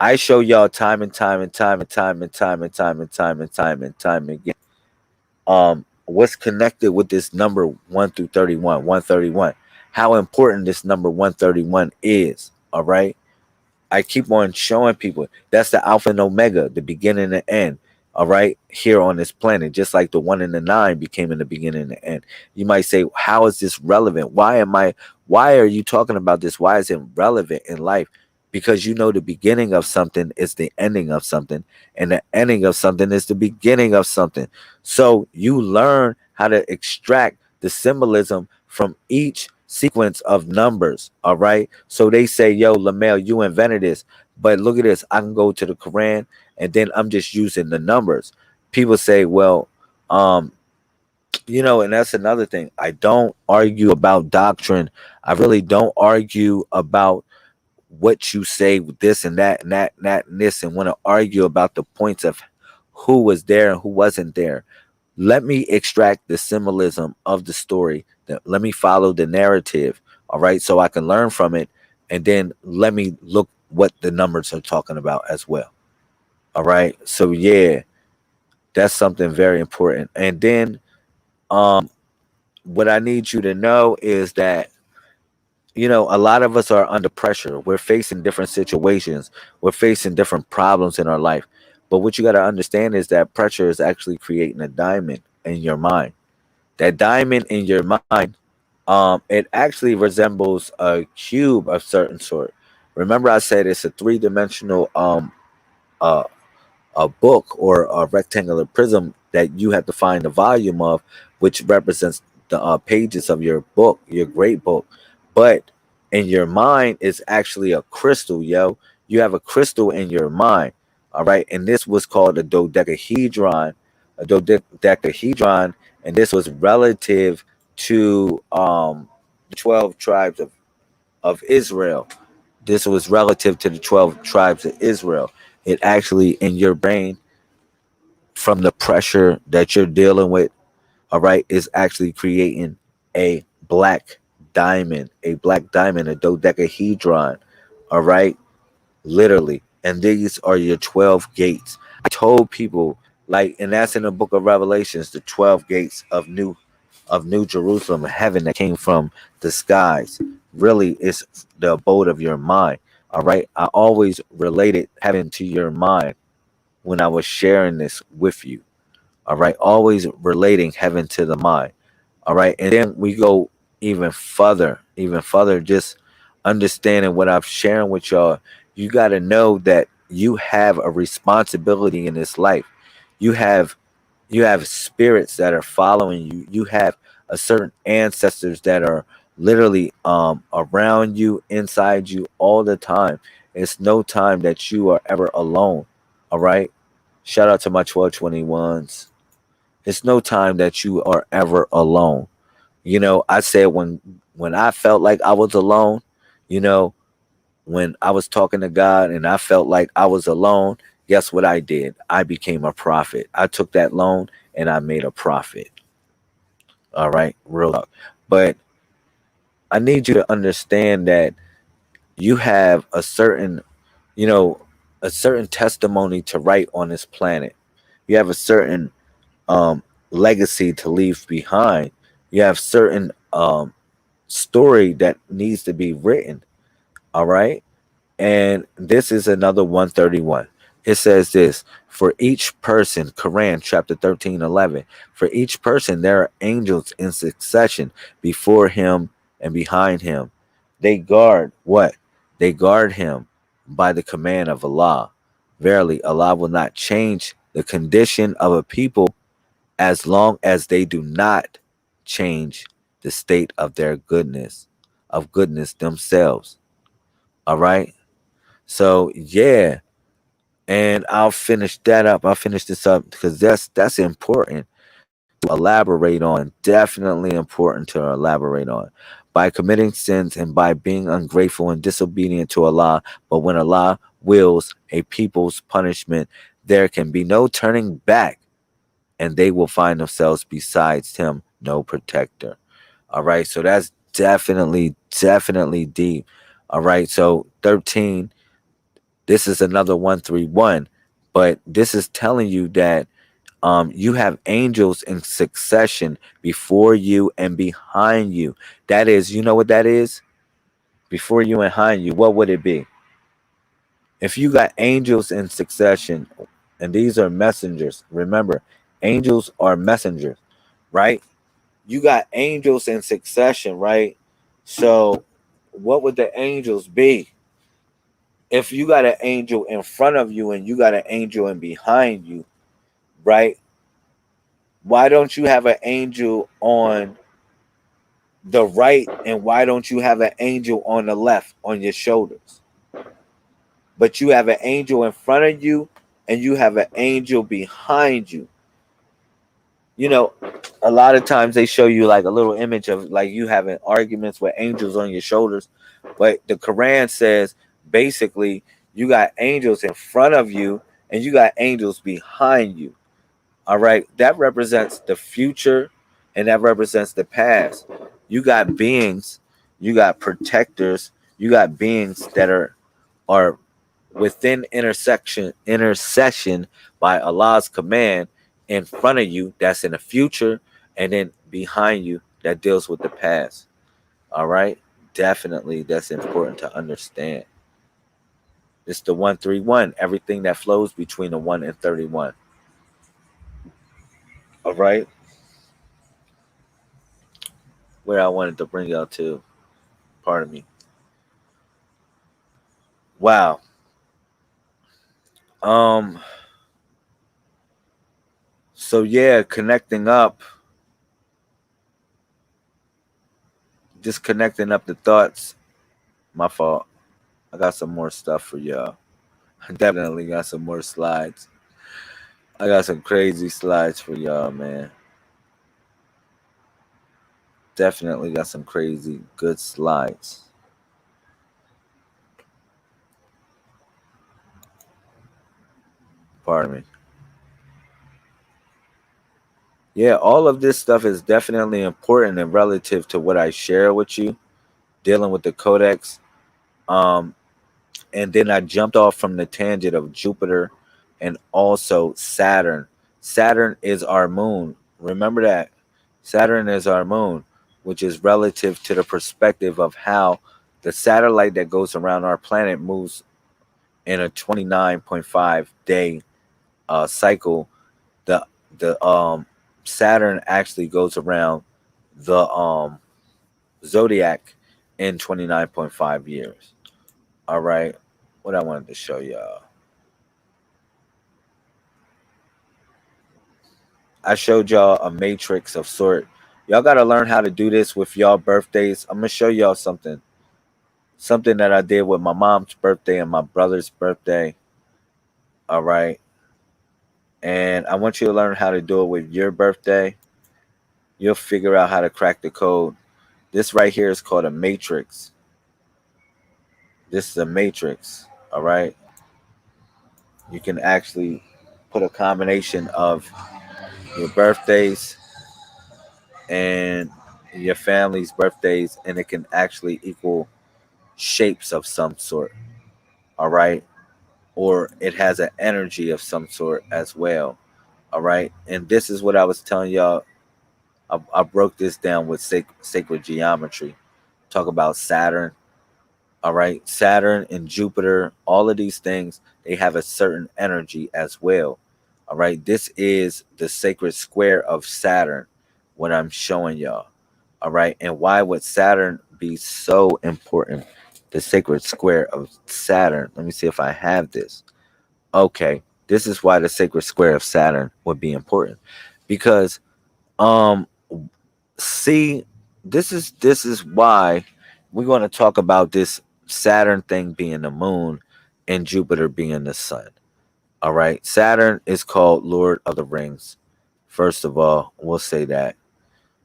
I show y'all time and time and time and time and time and time and time and time and time again. What's connected with this number 1 through 31, 131. How important this number 131 is. All right. I keep on showing people that's the Alpha and Omega, the beginning and the end. All right, here on this planet, just like the 1 and the 9 became in the beginning and the end. You might say, how is this relevant? Why are you talking about this? Why is it relevant in life? Because you know the beginning of something is the ending of something, and the ending of something is the beginning of something. So you learn how to extract the symbolism from each sequence of numbers. All right. So they say, yo, Lamel, you invented this. But look at this. I can go to the Quran, and then I'm just using the numbers. People say, well, um, And that's another thing. I don't argue about doctrine. I really don't argue about what you say with this and that and that and that and this, and want to argue about the points of who was there and who wasn't there. Let me extract the symbolism of the story. Let me follow the narrative, all right, so I can learn from it, and then let me look what the numbers are talking about as well. All right. So yeah, that's something very important. And then um what I need you to know is that a lot of us are under pressure. We're facing different situations. We're facing different problems in our life. But what you got to understand is that pressure is actually creating a diamond in your mind. That diamond in your mind, it actually resembles a cube of certain sort. Remember, I said it's a three-dimensional uh, a book or a rectangular prism that you have to find the volume of, which represents the pages of your book, your great book. But in your mind is actually a crystal, yo. You have a crystal in your mind, all right. And this was called a dodecahedron, and this was relative to the 12 tribes of Israel. This was relative to the 12 tribes of Israel. It actually in your brain, from the pressure that you're dealing with, all right, is actually creating a black diamond, a dodecahedron, all right, literally. And these are your 12 gates. I told people, like, and that's in the book of Revelations, the 12 gates of New Jerusalem, heaven that came from the skies. Really, it's the abode of your mind. All right. I always related heaven to your mind when I was sharing this with you. All right. Always relating heaven to the mind. All right. And then we go even further, just understanding what I'm sharing with y'all. You got to know that you have a responsibility in this life. You have spirits that are following you. You have a certain ancestors that are literally around you, inside you all the time. It's no time that you are ever alone. All right. Shout out to my 1221s. It's no time that you are ever alone. I said when I felt like I was alone, you know, when I was talking to God and I felt like I was alone, guess what I did? I became a prophet. I took that loan and I made a profit. All right, real talk. But I need you to understand that you have you know, a certain testimony to write on this planet. You have a certain um legacy to leave behind. You have certain story that needs to be written. All right. And this is another 131. It says this: for each person, Quran chapter 13:11, for each person there are angels in succession before him and behind him. They guard what? They guard him by the command of Allah. Verily, Allah will not change the condition of a people as long as they do not change the state of their goodness themselves. All right. So yeah, and I'll finish that up. I'll finish this up because that's important to elaborate on. Definitely important to elaborate on. By committing sins and by being ungrateful and disobedient to Allah, but when Allah wills a people's punishment, there can be no turning back, and they will find themselves besides him no protector. All right, so that's definitely deep. All right, so 13, this is another 131, but this is telling you that you have angels in succession before you and behind you. That is, you know what that is? Before you and behind you, what would it be? If you got angels in succession, and these are messengers, remember, angels are messengers, right? You got angels in succession, right? So, what would the angels be? If you got an angel in front of you and you got an angel in behind you, right? Why don't you have an angel on the right and why don't you have an angel on the left on your shoulders? But you have an angel in front of you and you have an angel behind you. you know, a lot of times they show you like a little image of like you having arguments with angels on your shoulders, but the Quran says basically you got angels in front of you and you got angels behind you. All right, that represents the future and that represents the past. You got beings, you got protectors, you got beings that are within intercession by Allah's command in front of you that's in the future, and then behind you that deals with the past. All right, definitely that's important to understand. It's the 131, everything that flows between the 1 and 31. All right, where I wanted to bring y'all to, pardon me. Wow. um so yeah, connecting up, just connecting up the thoughts. My fault. I got some more stuff for y'all. I definitely got some more slides. I got some crazy slides for y'all, man. Definitely got some crazy good slides. Pardon me. Yeah, all of this stuff is definitely important and relative to what I share with you, dealing with the codex. Um, and then I jumped off from the tangent of Jupiter and also Saturn. Saturn is our moon. Remember that. Saturn is our moon, which is relative to the perspective of how the satellite that goes around our planet moves in a 29.5 day cycle. The Saturn actually goes around the zodiac in 29.5 years. All right, what I wanted to show y'all. I showed y'all a matrix of sort. Y'all got to learn how to do this with y'all birthdays. I'm going to show y'all something. Something that I did with my mom's birthday and my brother's birthday. All right. And I want you to learn how to do it with your birthday. You'll figure out how to crack the code. This right here is called a matrix. This is a matrix. All right. You can actually put a combination of your birthdays and your family's birthdays, and it can actually equal shapes of some sort. All right. Or it has an energy of some sort as well. All right. And this is what I was telling y'all. I broke this down with sacred geometry. Talk about Saturn. All right. Saturn and Jupiter, all of these things, they have a certain energy as well. All right. This is the sacred square of Saturn, what I'm showing y'all. All right. And why would Saturn be so important? The sacred square of Saturn. Let me see if I have this. Okay. This is why the sacred square of Saturn would be important. Because see, this is why we're going to talk about this Saturn thing being the moon and Jupiter being the sun. All right. Saturn is called Lord of the Rings. First of all, we'll say that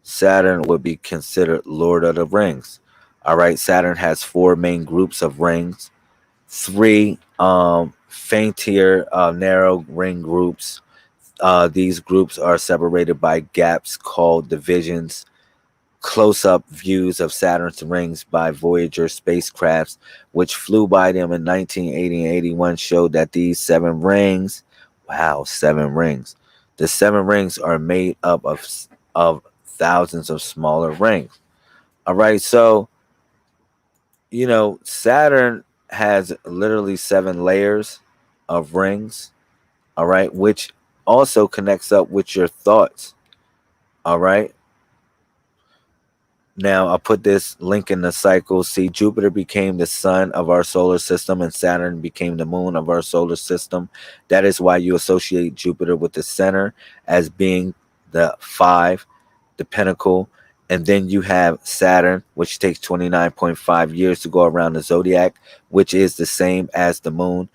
Saturn would be considered Lord of the Rings. All right. Saturn has 4 main groups of rings, 3 fainter narrow ring groups. These groups are separated by gaps called divisions. Close-up views of Saturn's rings by Voyager spacecrafts, which flew by them in 1980 and 81, showed that these 7 rings, wow, 7 rings. The 7 rings are made up of thousands of smaller rings. All right, so Saturn has literally 7 layers of rings. All right, which also connects up with your thoughts. All right. Now, I'll put this link in the cycle. See, Jupiter became the sun of our solar system and Saturn became the moon of our solar system. That is why you associate Jupiter with the center as being the 5, the pinnacle. And then you have Saturn, which takes 29.5 years to go around the zodiac, which is the same as the moon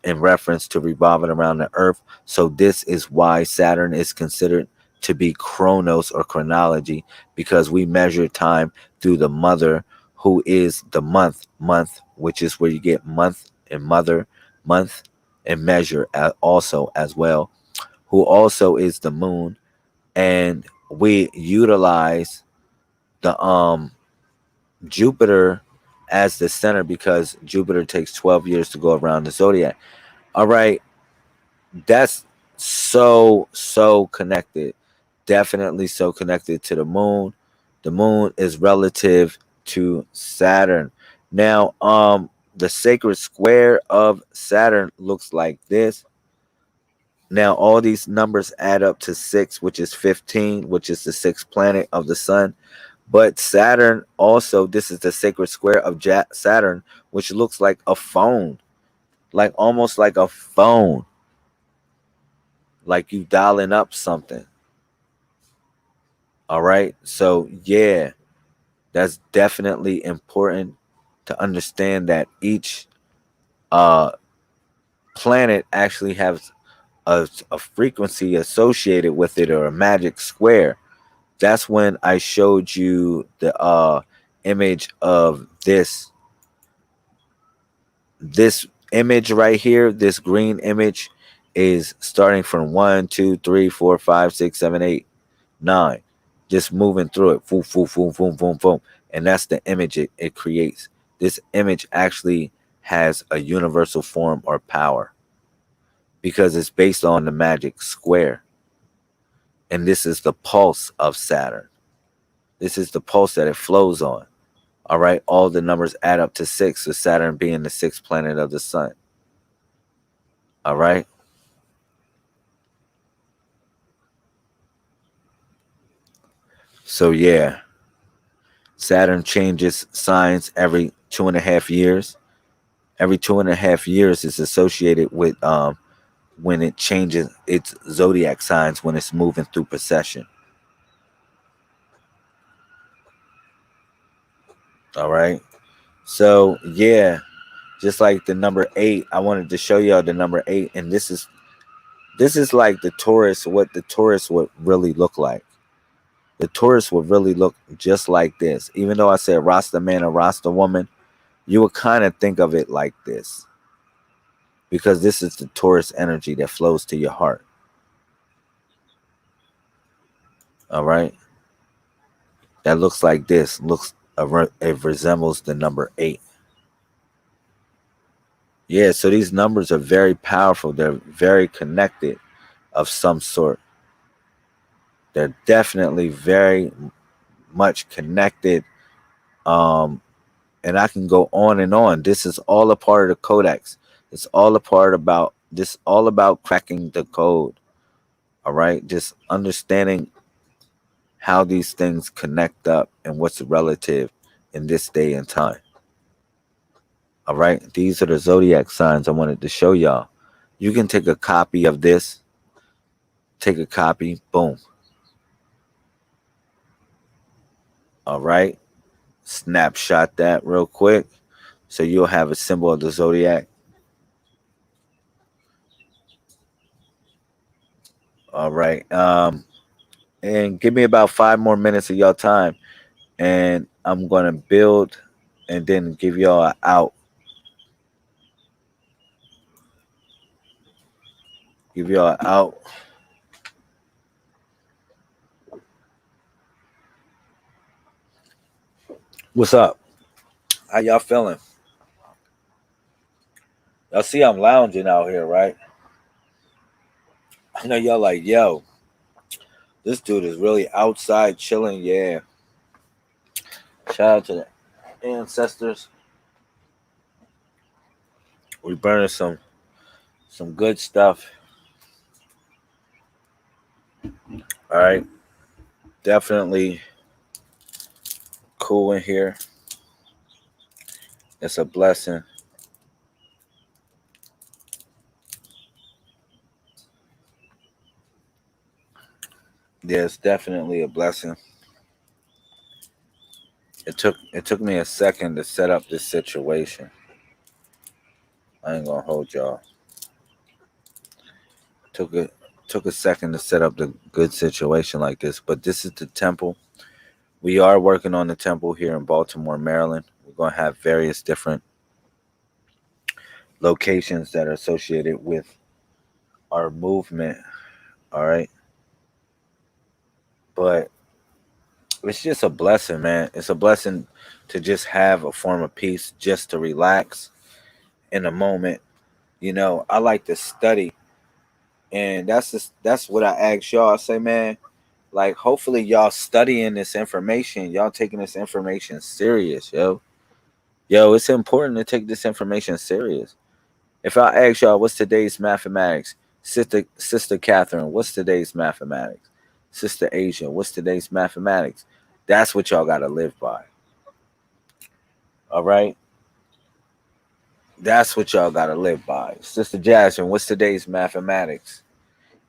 in reference to revolving around the earth. So this is why Saturn is considered to be chronos or chronology, because we measure time through the mother, who is the month, which is where you get month and mother, month and measure also as well, who also is the moon. And we utilize the Jupiter as the center, because Jupiter takes 12 years to go around the zodiac. All right, that's so connected. Definitely so connected to the moon. The moon is relative to Saturn. Now, the sacred square of Saturn looks like this. Now, all these numbers add up to 6, which is 15, which is the sixth planet of the sun. But Saturn also, this is the sacred square of Saturn, which looks like a phone, like almost like a phone, like you dialing up something. All right. So, yeah, that's definitely important to understand that each uh, planet actually has a frequency associated with it, or a magic square. That's when I showed you the image of this image right here. This green image is starting from 1, 2, 3, 4, 5, 6, 7, 8, 9, just moving through it, boom, boom, boom, boom, boom, boom, and that's the image it creates. This image actually has a universal form or power, because it's based on the magic square. And this is the pulse of Saturn. This is the pulse that it flows on. All right. All the numbers add up to 6, with Saturn being the sixth planet of the sun. All right. So, yeah, Saturn changes signs every 2.5 years. Every 2.5 years is associated with when it changes its zodiac signs, when it's moving through precession. All right. So, yeah, just like the number 8, I wanted to show y'all the number 8. And this is like the Taurus, what the Taurus would really look like. The Taurus would really look just like this. Even though I said Rasta man or Rasta woman, you would kind of think of it like this, because this is the Taurus energy that flows to your heart. All right. That looks like this. It resembles the number 8. Yeah, so these numbers are very powerful. They're very connected of some sort. They're definitely very much connected. And I can go on and on. This is all a part of the codex. It's all a part about this, all about cracking the code. All right. Just understanding how these things connect up and what's relative in this day and time. All right. These are the zodiac signs I wanted to show y'all. You can take a copy of this. Take a copy. Boom. All right. Snapshot that real quick, so you'll have a symbol of the zodiac. All right. And give me about 5 more minutes of y'all time, and I'm gonna build and then give y'all an out. Give y'all an out. What's up? How y'all feeling? Y'all see I'm lounging out here, right? I know y'all like, yo, this dude is really outside chilling. Yeah. Shout out to the ancestors. We burning some good stuff. All right. Definitely cool in here. It's a blessing. Yeah, it's definitely a blessing. It took me a second to set up this situation. I ain't gonna hold y'all. took a second to set up the good situation like this, but this is the temple. We are working on the temple here in Baltimore, Maryland. We're going to have various different locations that are associated with our movement. All right. But it's just a blessing, man. It's a blessing to just have a form of peace, just to relax in a moment. I like to study, and that's what I ask y'all. I say, man, like hopefully y'all studying this information, y'all taking this information serious, yo. Yo, it's important to take this information serious. If I ask y'all what's today's mathematics, Sister Catherine, what's today's mathematics? Sister Asia, what's today's mathematics? That's what y'all gotta live by. All right? That's what y'all gotta live by. Sister Jasmine, what's today's mathematics?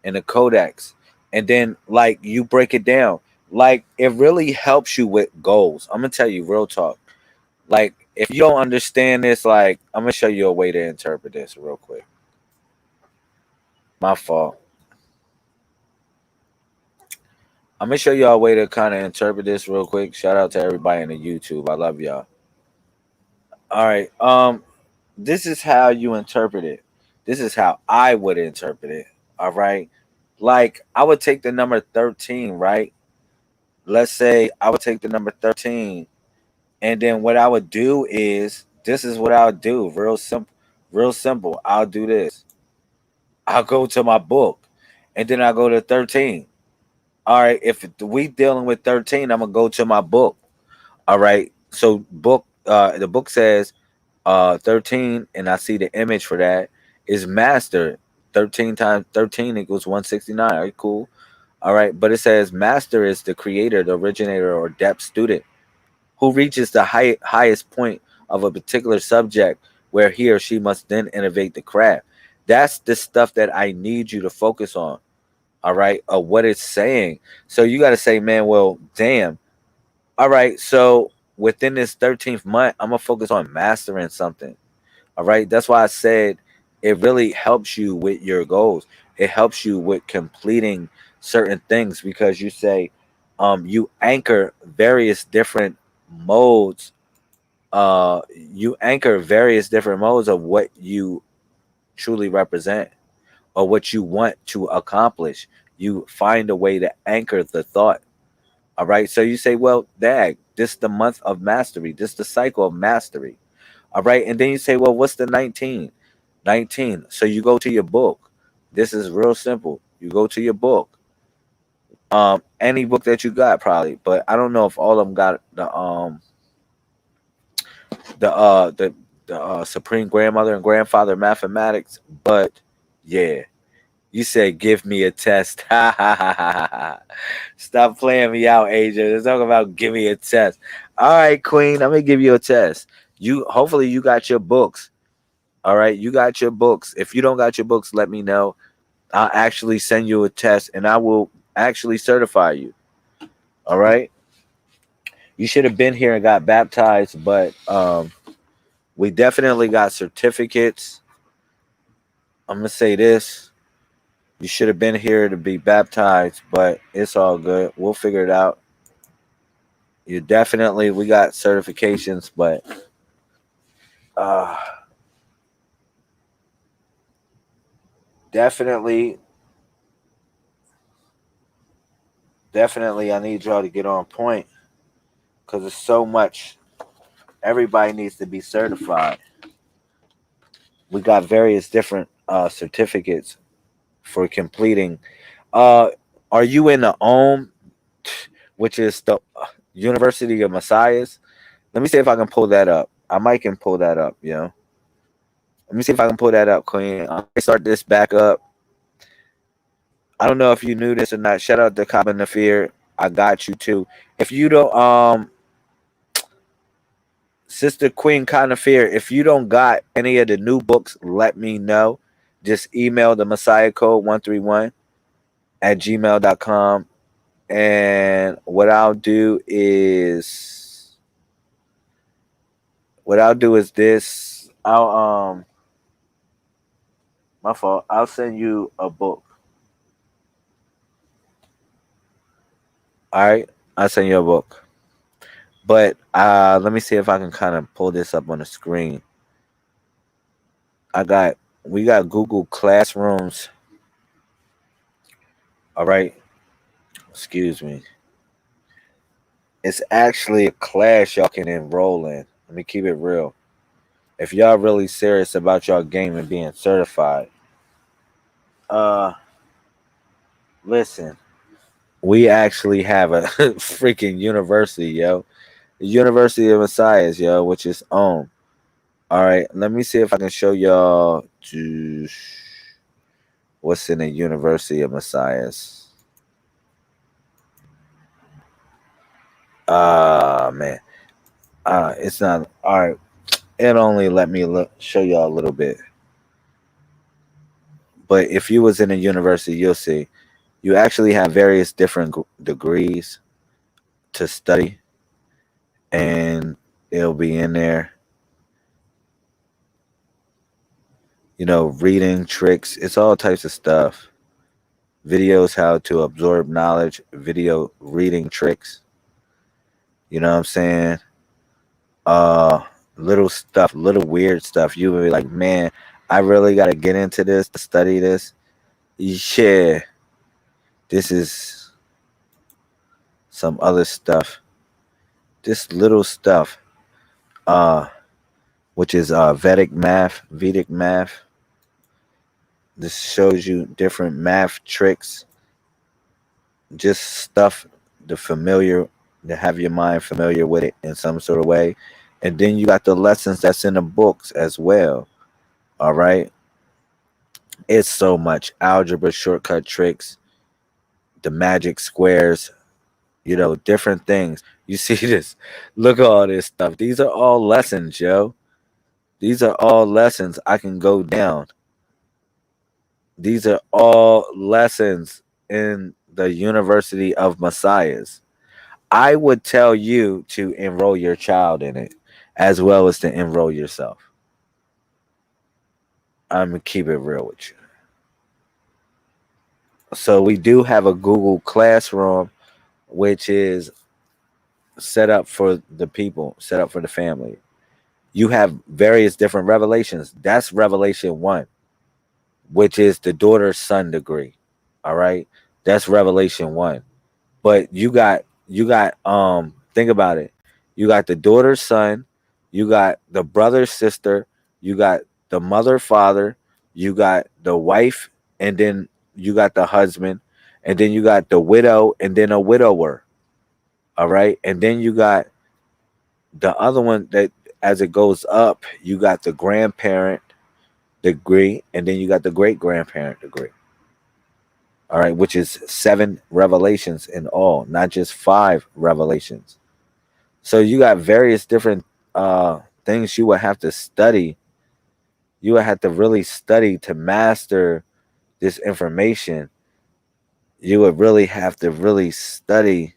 And the codex. And then like you break it down. Like it really helps you with goals. I'm gonna tell you real talk. Like if you don't understand this, like I'm gonna show you a way to interpret this real quick. My fault. I'm gonna show y'all a way to kind of interpret this real quick. Shout out to everybody in the YouTube. I love y'all. All right. This is how you interpret it. This is how I would interpret it. All right. Like I would take the number 13, right? Let's say I would take the number 13, and then what I would do is this is what I would do. Real simple. Real simple. I'll do this. I'll go to my book, and then I go to 13. All right. If we dealing with 13, I'm gonna go to my book. All right. So the book says 13, and I see the image for that is master. 13 times 13 equals 169. All right, cool. All right, but it says master is the creator, the originator, or depth student who reaches the highest point of a particular subject where he or she must then innovate the craft. That's the stuff that I need you to focus on. All right, of what it's saying. So you got to say, man, well, damn. All right, so within this 13th month, I'm gonna focus on mastering something. All right, that's why I said it really helps you with your goals. It helps you with completing certain things because you say, you anchor various different modes. You anchor various different modes of what you truly represent or what you want to accomplish. You find a way to anchor the thought. All right. So you say, well, dag, this is the month of mastery. This is the cycle of mastery. All right. And then you say, well, what's the 19? 19. So you go to your book. This is real simple. You go to your book. Any book that you got probably, but I don't know if all of them got the uh the the supreme grandmother and grandfather mathematics, but yeah. You said give me a test. Ha ha ha ha ha. Stop playing me out, Asia. Let's talk about give me a test. All right, Queen. I'm gonna give you a test. You hopefully you got your books. All right, you got your books. If you don't got your books, let me know. I'll actually send you a test and I will actually certify you. All right. You should have been here and got baptized, but we definitely got certificates. I'm gonna say this. You should have been here to be baptized, but it's all good. We'll figure it out. You definitely we got certifications, but uh definitely definitely I need y'all to get on point because there's so much. Everybody needs to be certified. We got various different certificates for completing. Uh are you in the OM, which is the University of Messiahs? Let me see if I can pull that up. I might can pull that up, you know. Let me see if I can pull that up, Queen. I start this back up. I don't know if you knew this or not. Shout out to Kaba Nafir. I got you too. If you don't, Sister Queen Conafir, if you don't got any of the new books, let me know. Just email the Messiah Code 131 at gmail.com. And what I'll do is this. I'll my fault. I'll send you a book. All right, I'll send you a book. But let me see if I can kind of pull this up on the screen. I got we got Google Classrooms. All right, excuse me. It's actually a class y'all can enroll in. Let me keep it real. If y'all really serious about y'all game and being certified, uh, listen, we actually have a freaking university, yo. The University of Messiahs, yo, which is own. All right, let me see if I can show y'all what's in the University of Messiahs. Man, it's not all right. It only let me show y'all a little bit. But if you was in a university, you'll see you actually have various different degrees to study, and it'll be in there. You know, reading tricks. It's all types of stuff. Videos how to absorb knowledge. Video reading tricks. You know what I'm saying? Uh, little stuff, little weird stuff. You would be like, man, I really got to get into this to study this. Yeah, this is some other stuff. This little stuff. Uh, which is Vedic math. This shows you different math tricks, just stuff the familiar to have your mind familiar with it in some sort of way. And then you got the lessons that's in the books as well. All right. It's so much algebra shortcut tricks, the magic squares, different things. You see this? Look at all this stuff. These are all lessons, yo. These are all lessons I can go down. These are all lessons in the University of Messiahs. I would tell you to enroll your child in it as well as to enroll yourself. I'm going to keep it real with you. So we do have a Google Classroom, which is set up for the people, set up for the family. You have various different revelations. That's Revelation 1, which is the daughter son degree. All right. That's Revelation 1. But you got think about it. You got the daughter son, you got the brother sister, you got the mother father, you got the wife, and then you got the husband, and then you got the widow and then a widower. All right? And then you got the other one that as it goes up, you got the grandparent degree, and then you got the great grandparent degree. All right, which is 7 revelations in all, not just 5 revelations. So you got various different things you would have to study. You would have to really study to master this information. You would really have to really study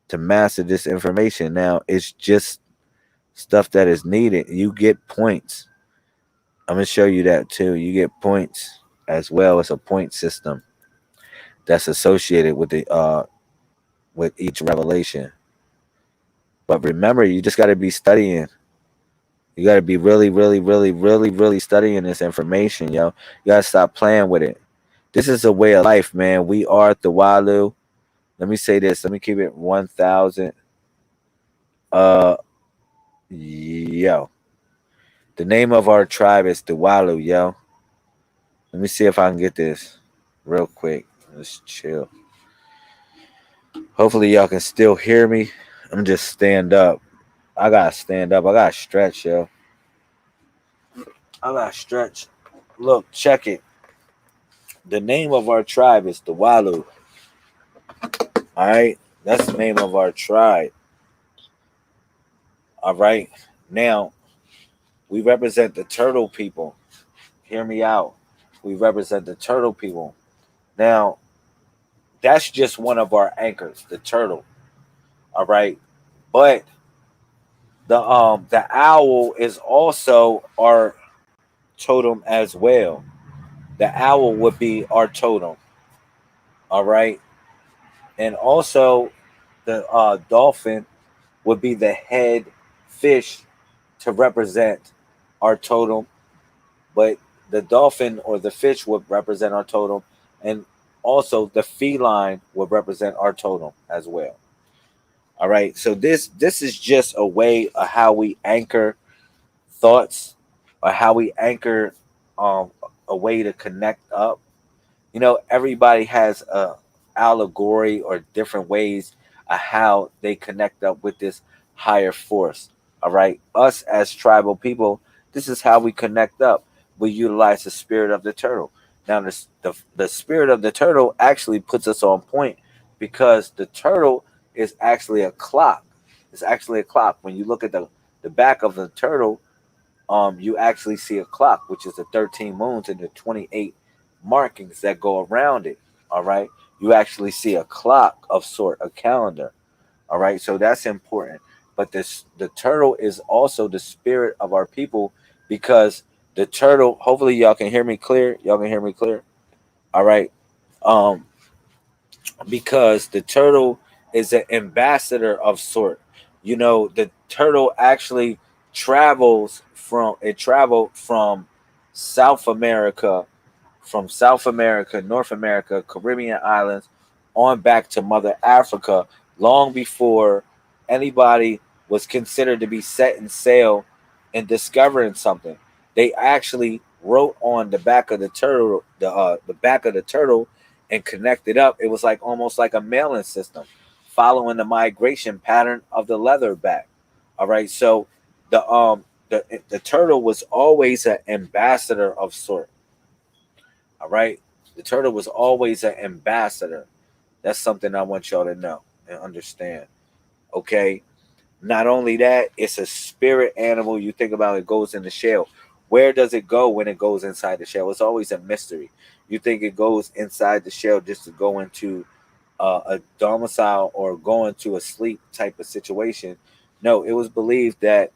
to master this information. Now, it's just stuff that is needed. You get points. I'm going to show you that too. You get points as well as a point system that's associated with the with each revelation. But remember, you just got to be studying. You got to be really, really, really, really, really studying this information, yo. You got to stop playing with it. This is a way of life, man. We are the Walu. Let me say this. Let me keep it 1,000. Yo. The name of our tribe is the Walu, yo. Let me see if I can get this real quick. Let's chill. Hopefully y'all can still hear me. I'm just stand up. I gotta stand up. I gotta stretch, yo. I gotta stretch. Look, check it. The name of our tribe is the Walu. All right, that's the name of our tribe. All right, now we represent the turtle people. Hear me out. We represent the turtle people. Now, that's just one of our anchors, the turtle. All right, but the owl is also our totem as well. The owl would be our totem. All right, and also the dolphin would be the head fish to represent our totem, but the dolphin or the fish would represent our totem, and also the feline would represent our totem as well. All right, so this is just a way of how we anchor thoughts, or how we anchor um, a way to connect up. Everybody has a allegory or different ways of how they connect up with this higher force. All right, us as tribal people, this is how we connect up. We utilize the spirit of the turtle. Now, the spirit of the turtle actually puts us on point, because the turtle is actually a clock. It's actually a clock. When you look at the back of the turtle, you actually see a clock, which is the 13 moons and the 28 markings that go around it. All right. You actually see a clock of sort, a calendar. All right. So that's important. But the turtle is also the spirit of our people, because the turtle, hopefully y'all can hear me clear. Y'all can hear me clear. All right. Um, because the turtle is an ambassador of sort. The turtle actually traveled from South America, North America, Caribbean islands, on back to Mother Africa, long before anybody was considered to be setting sail and discovering something. They actually wrote on the back of the back of the turtle, and connected up. It was like almost like a mailing system, following the migration pattern of the leatherback. All right, so the turtle was always an ambassador of sort. All right. The turtle was always an ambassador. That's something I want y'all to know and understand. Okay. Not only that, it's a spirit animal. You think about it, goes in the shell. Where does it go when it goes inside the shell? It's always a mystery. You think it goes inside the shell just to go into a domicile or go into a sleep type of situation. No, it was believed that,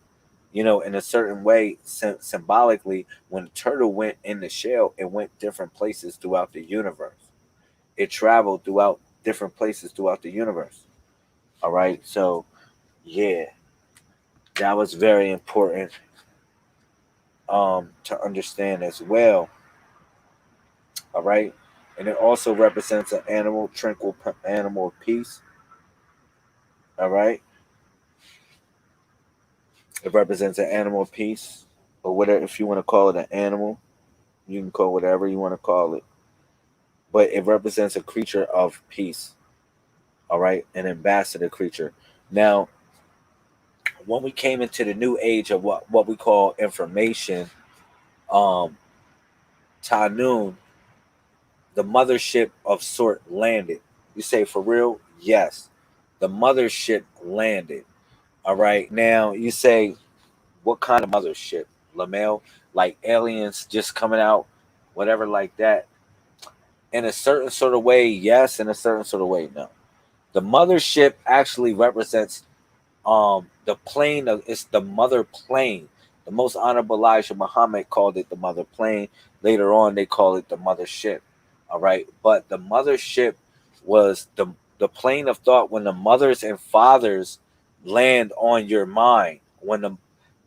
in a certain way, symbolically, when the turtle went in the shell, it went different places throughout the universe. It traveled throughout different places throughout the universe. All right. So, yeah, that was very important to understand as well. All right. And it also represents an animal, tranquil animal of peace. All right. It represents an animal of peace, or whatever. If you want to call it an animal, you can call it whatever you want to call it, but it represents a creature of peace. All right, an ambassador creature. Now, when we came into the new age of what we call information, um, Tanun, the mothership of sort, landed. You say for real? Yes, the mothership landed. All right. Now you say, what kind of mothership? Lamel, like aliens just coming out, whatever, like that. In a certain sort of way, yes. In a certain sort of way, no. The mothership actually represents the plane of, it's the mother plane. The most honorable Elijah Muhammad called it the mother plane. Later on, they call it the mothership. All right, but the mothership was the plane of thought when the mothers and fathers land on your mind. When the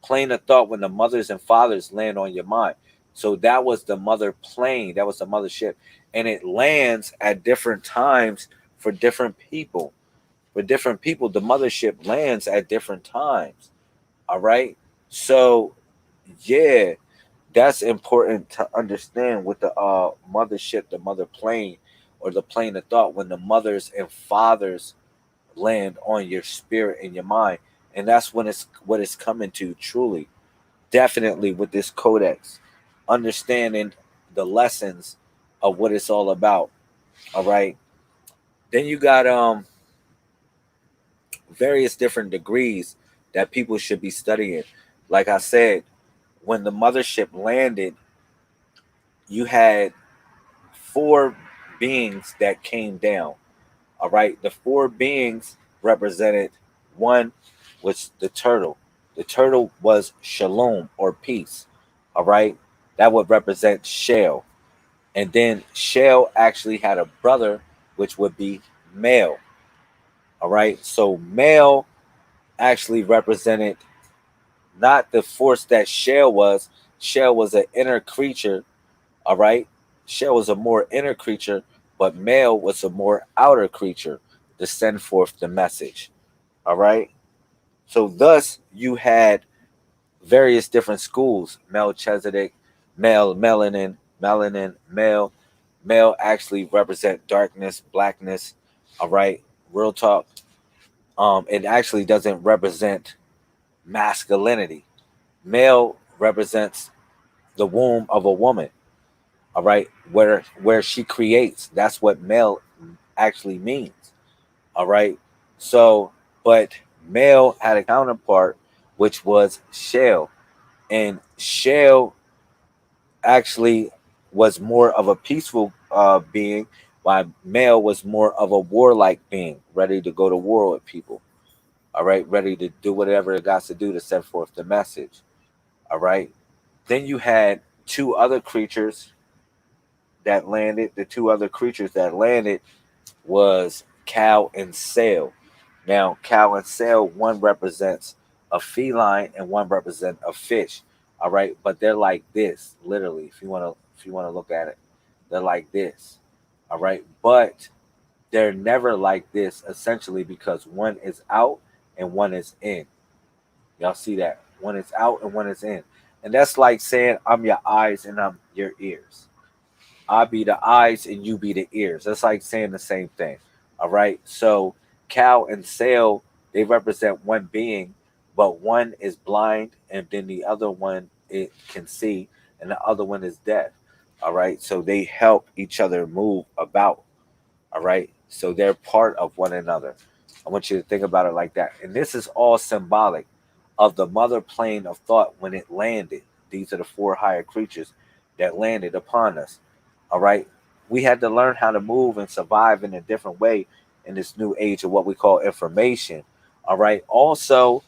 plane of thought when the mothers and fathers land on your mind. So that was the mother plane. That was the mothership, and it lands at different times for different people. For different people, the mothership lands at different times. All right. So, yeah, that's important to understand with the mothership, the mother plane, or the plane of thought, when the mothers and fathers land on your spirit and your mind. And that's when it's what it's coming to truly. Definitely with this codex, understanding the lessons of what it's all about. All right. Then you got various different degrees that people should be studying. Like I said, when the mothership landed, you had four beings that came down. All right. The four beings represented, one was the turtle. The turtle was shalom, or peace. All right. That would represent Shell. And then Shell actually had a brother, which would be male. All right. So male actually represented not the force that Shell was. Shell was an inner creature. All right. Shell was a more inner creature, but male was a more outer creature to send forth the message. All right. So thus you had various different schools: Melchizedek, male, melanin, male. Male actually represent darkness, blackness. All right. Real talk. It actually doesn't represent masculinity. Male represents the womb of a woman. All right, where she creates. That's what male actually means. All right. So, but male had a counterpart, which was Shell, and Shell actually was more of a peaceful being, while male was more of a warlike being, ready to go to war with people. All right, ready to do whatever it got to do to send forth the message. All right. Then you had two other creatures that landed. The two other creatures that landed was cow and sail. Now, cow and sail, one represents a feline and one represents a fish. All right, but they're like this, literally. If you want to look at it, they're like this. All right, but they're never like this essentially because one is out and one is in. Y'all see that? One is out and one is in. And that's like saying I'm your eyes and I'm your ears. I be the eyes and you be the ears. That's like saying the same thing. All right. So cow and sail, they represent one being, but one is blind and then the other one it can see and the other one is deaf. All right. So they help each other move about. All right. So they're part of one another. I want you to think about it like that. And this is all symbolic of the mother plane of thought when it landed. These are the four higher creatures that landed upon us. All right. We had to learn how to move and survive in a different way in this new age of what we call information. All right. Also,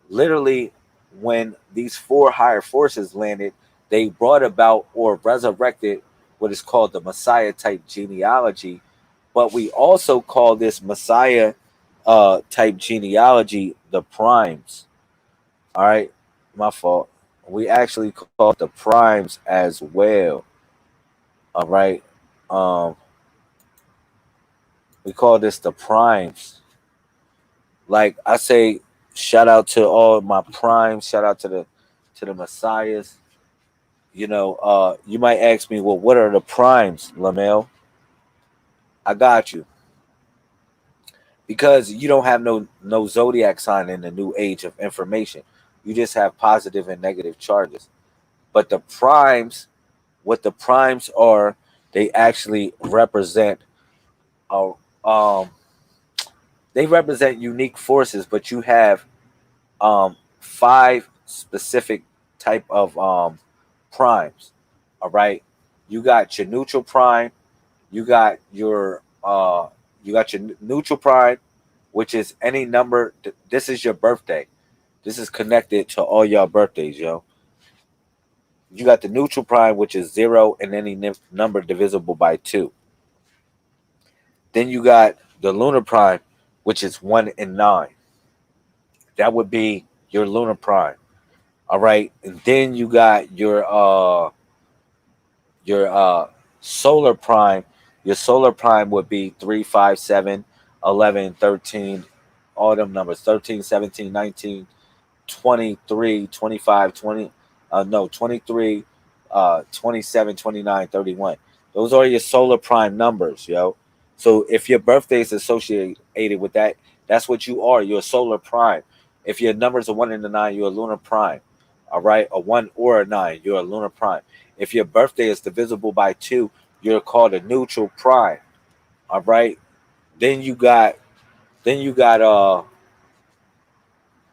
literally, when these four higher forces landed, they brought about or resurrected what is called the Messiah type genealogy. But we also call this Messiah type genealogy the primes. All right, my fault. We actually call it the primes as well. All right, um, we call this the primes. Like I say, shout out to all my primes. Shout out to the messiahs. You might ask me, well, what are the primes, Lamel? I got you because you don't have no zodiac sign in the new age of information. You just have positive and negative charges. But the primes, what the primes are, they actually represent a they represent unique forces, but you have five specific type of primes. All right, you got your neutral prime, you got your neutral prime, which is any number. This is your birthday. This is connected to all your birthdays, yo. You got the neutral prime, which is zero and any number divisible by two. Then you got the lunar prime, which is 1 and 9. That would be your lunar prime. All right. And then you got your solar prime. Your solar prime would be 3, 5, 7, 11, 13. All them numbers: 13, 17, 19, 23, 25, 20. No, 23, 27, 29, 31. Those are your solar prime numbers, yo. So if your birthday is associated with that, that's what you are. You're a solar prime. If your numbers are 1 and 9, you're a lunar prime. All right, a 1 or a 9, you're a lunar prime. If your birthday is divisible by two, you're called a neutral prime. All right. Then you got then you got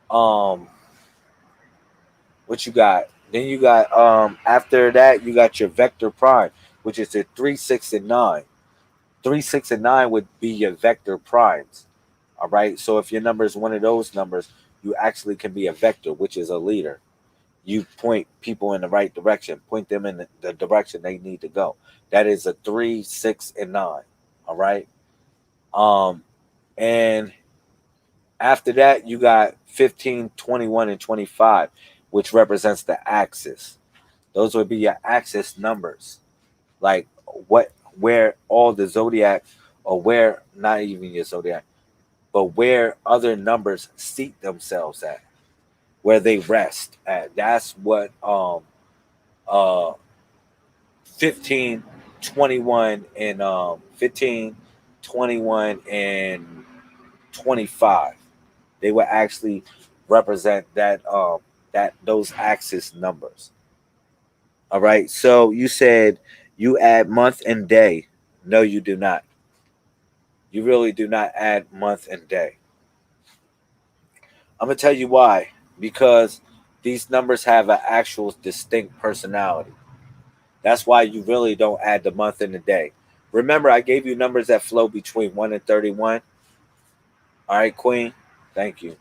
um what you got? Then you got after that you got your vector prime, which is the 3, 6, and 9. 3, 6, and 9 would be your vector primes. All right. So if your number is one of those numbers, you actually can be a vector, which is a leader. You point people in the right direction, point them in the direction they need to go. That is a 3, 6, and 9. All right. Um, and After that, you got 15, 21, and 25, which represents the axis. Those would be your axis numbers. Like what where all the zodiac, or where not even your zodiac, but where other numbers seat themselves at, where they rest at. That's what uh 15, 21, and 15, 21, and 25. They would actually represent that those axis numbers. All right. So you said you add month and day. No, you do not. You really do not add month and day. I'm gonna tell you why. Because these numbers have an actual distinct personality. That's why you really don't add the month and the day. Remember, I gave you numbers that flow between 1 and 31. All right, Queen. Thank you.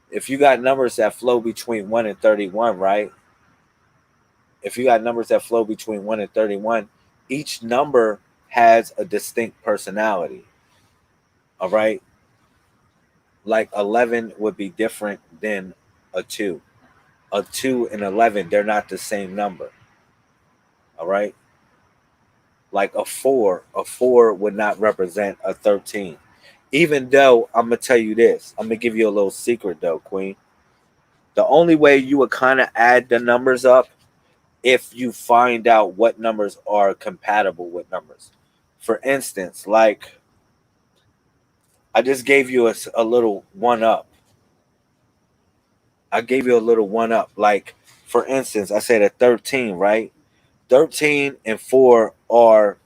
If you got numbers that flow between 1 and 31, right? If you got numbers that flow between 1 and 31, each number has a distinct personality. All right. Like 11 would be different than a 2. A 2 and 11, they're not the same number. All right. Like a four would not represent a 13. Even though I'm going to tell you this, I'm going to give you a little secret though, Queen. The only way you would kind of add the numbers up if you find out what numbers are compatible with numbers. For instance, like I just gave you a little one up. I gave you a little one up. Like, for instance, I said a 13, right? 13 and 4 are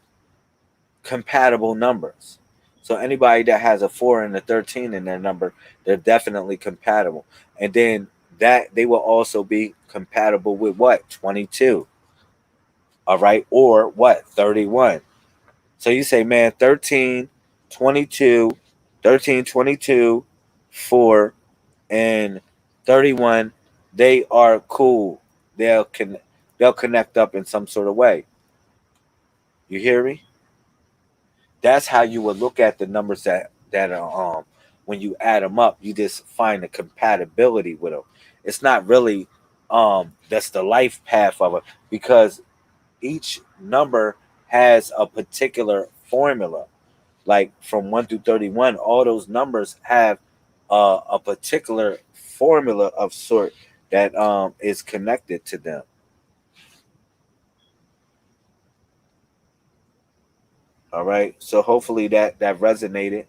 compatible numbers. So anybody that has a 4 and a 13 in their number, they're definitely compatible. And then that they will also be compatible with what? 22. All right? Or what? 31. So you say, man, 13, 22, 13, 22, 4, and 31, they are cool. They'll connect up in some sort of way. You hear me? That's how you would look at the numbers that are when you add them up, you just find the compatibility with them. It's not really that's the life path of it, because each number has a particular formula. Like from 1 through 31, all those numbers have a particular formula of sort that is connected to them. All right. So hopefully that resonated.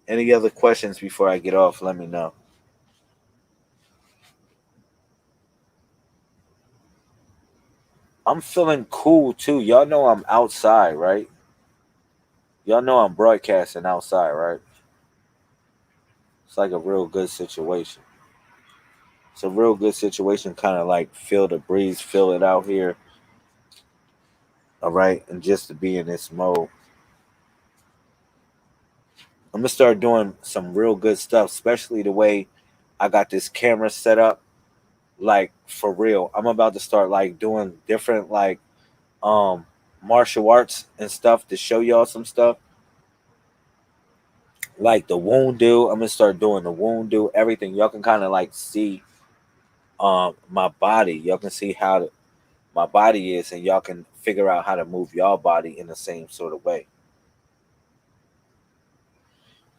Any other questions before I get off? Let me know. I'm feeling cool too. Y'all know I'm outside, right? Y'all know I'm broadcasting outside, right? It's like a real good situation. It's a real good situation, kind of like feel the breeze, feel it out here. All right. And just to be in this mode. I'm gonna start doing some real good stuff, especially the way I got this camera set up. Like for real, I'm about to start like doing different like um martial arts and stuff to show y'all some stuff. Like the wound do, I'm gonna start doing the wound do everything. Y'all can kind of like see my body. Y'all can see how my body is, and y'all can figure out how to move y'all body in the same sort of way.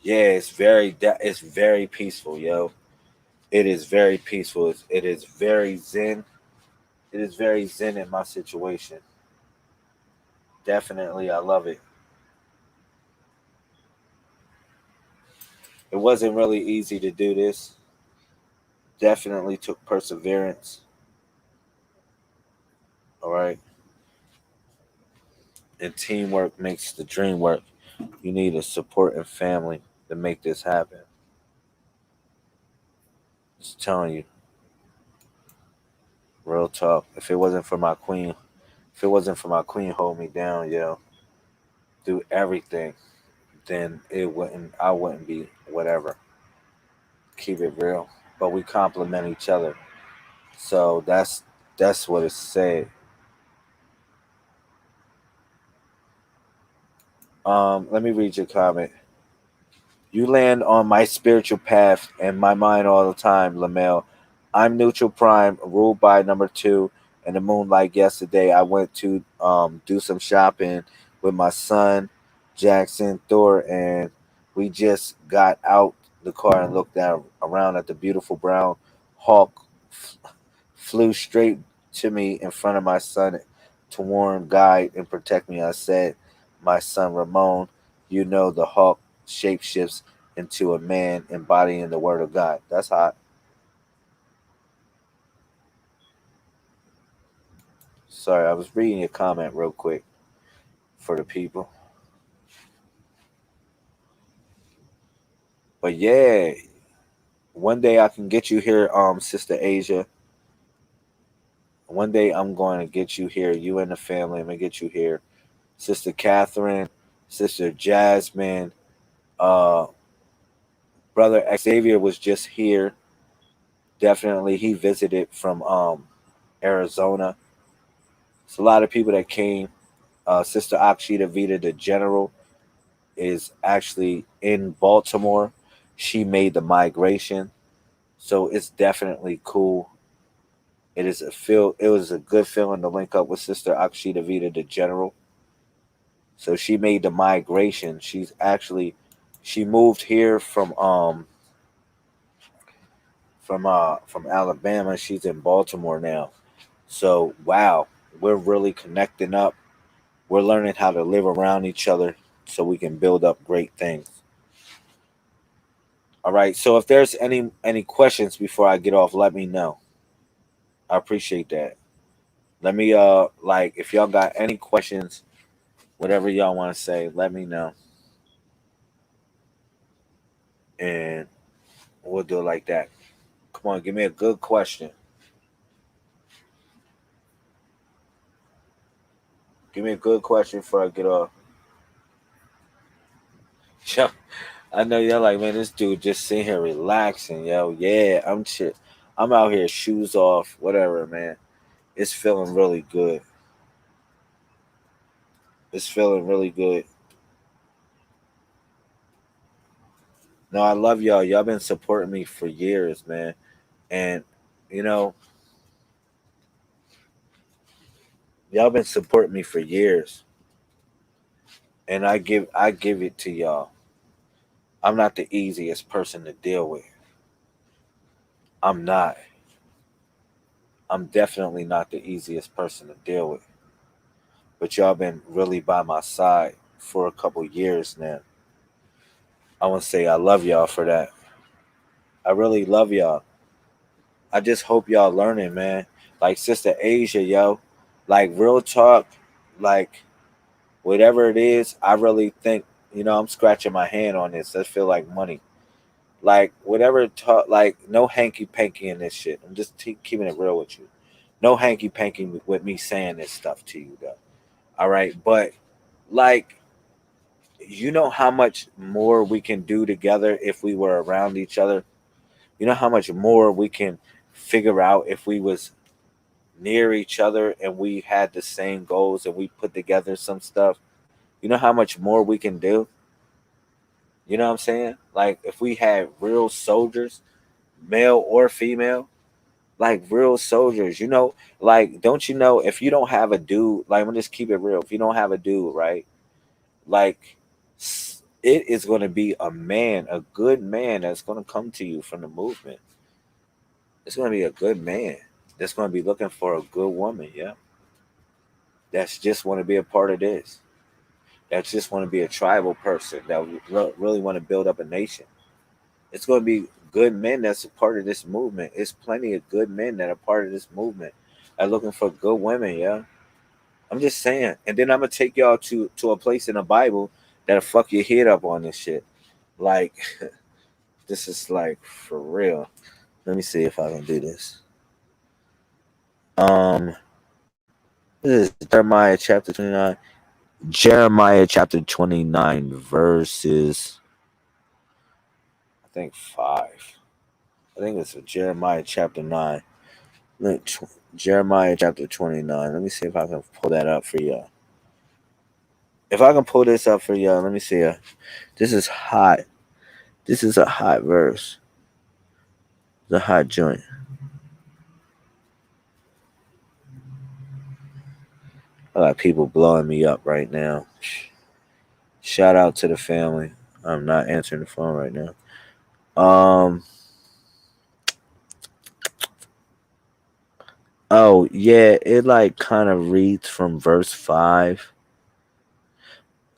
Yeah, it's very peaceful, yo. It is very peaceful. It is very zen. It is very zen in my situation. Definitely, I love it. It wasn't really easy to do this. Definitely took perseverance. All right. And teamwork makes the dream work. You need a support and family to make this happen. Just telling you, real talk. If it wasn't for my queen hold me down, yo, do everything, then I wouldn't be whatever. Keep it real. But we complement each other. So that's what it's said. Let me read your comment. You land on my spiritual path and my mind all the time, Lamel. I'm neutral prime, ruled by number two and the moonlight. Yesterday, I went to do some shopping with my son, Jackson Thor, and we just got out the car and looked down around at the beautiful brown hawk flew straight to me in front of my son to warn, guide, and protect me. I said, my son Ramon, you know the hawk shapeshifts into a man embodying the word of God. That's hot. Sorry, I was reading a comment real quick for the people. But yeah, one day I can get you here, Sister Asia. One day I'm going to get you here, you and the family. I'm gonna get you here. Sister Catherine, Sister Jasmine, uh, Brother Xavier was just here. Definitely, he visited from Arizona. It's a lot of people that came. Sister Akshita Vita, the general, is actually in Baltimore. She made the migration, so it's definitely cool. It is a feel. It was a good feeling to link up with Sister Akshita Vita, the general. So she made the migration. She moved here from Alabama. She's in Baltimore now. So wow, we're really connecting up. We're learning how to live around each other so we can build up great things. All right. So if there's any questions before I get off, let me know. I appreciate that. Let me like if y'all got any questions, whatever y'all want to say, let me know. And we'll do it like that. Come on, give me a good question. Give me a good question before I get off. Yo, I know y'all like, man, this dude just sitting here relaxing, yo. Yeah, I'm shit. I'm out here, shoes off, whatever, man. It's feeling really good. It's feeling really good. No, I love y'all. Y'all been supporting me for years, man. And you know, y'all been supporting me for years. And I give it to y'all. I'm not the easiest person to deal with. I'm not. I'm definitely not the easiest person to deal with. But y'all been really by my side for a couple years now. I want to say I love y'all for that. I really love y'all. I just hope y'all learning, man. Like Sister Asia, yo. Like real talk, like whatever it is, I really think, I'm scratching my hand on this. I feel like money. Like whatever talk, like no hanky panky in this shit. I'm just keeping it real with you. No hanky panky with me saying this stuff to you, though. All right, but like, you know how much more we can do together if we were around each other. You know how much more we can figure out if we was near each other and we had the same goals and we put together some stuff. You know how much more we can do. You know what I'm saying? Like if we had real soldiers, male or female, like real soldiers, like don't you know if you don't have a dude, like I'm gonna just keep it real. If you don't have a dude, right? Like it is gonna be a man, a good man that's gonna come to you from the movement. It's gonna be a good man that's gonna be looking for a good woman, yeah. That's just want to be a part of this. That just want to be a tribal person that really want to build up a nation. It's going to be good men that's a part of this movement. It's plenty of good men that are part of this movement. Are looking for good women, yeah. I'm just saying. And then I'm gonna take y'all to a place in the Bible that'll fuck your head up on this shit. Like this is like for real. Let me see if I can do this. Um, this is Jeremiah chapter 29. Jeremiah chapter 29 verses I think 5. I think it's Jeremiah chapter 9. Jeremiah chapter 29. Let me see if I can pull that up for y'all. If I can pull this up for y'all, let me see. This is hot. This is a hot verse. The hot joint. I got people blowing me up right now. Shout out to the family. I'm not answering the phone right now. Oh yeah, it like kind of reads from verse 5.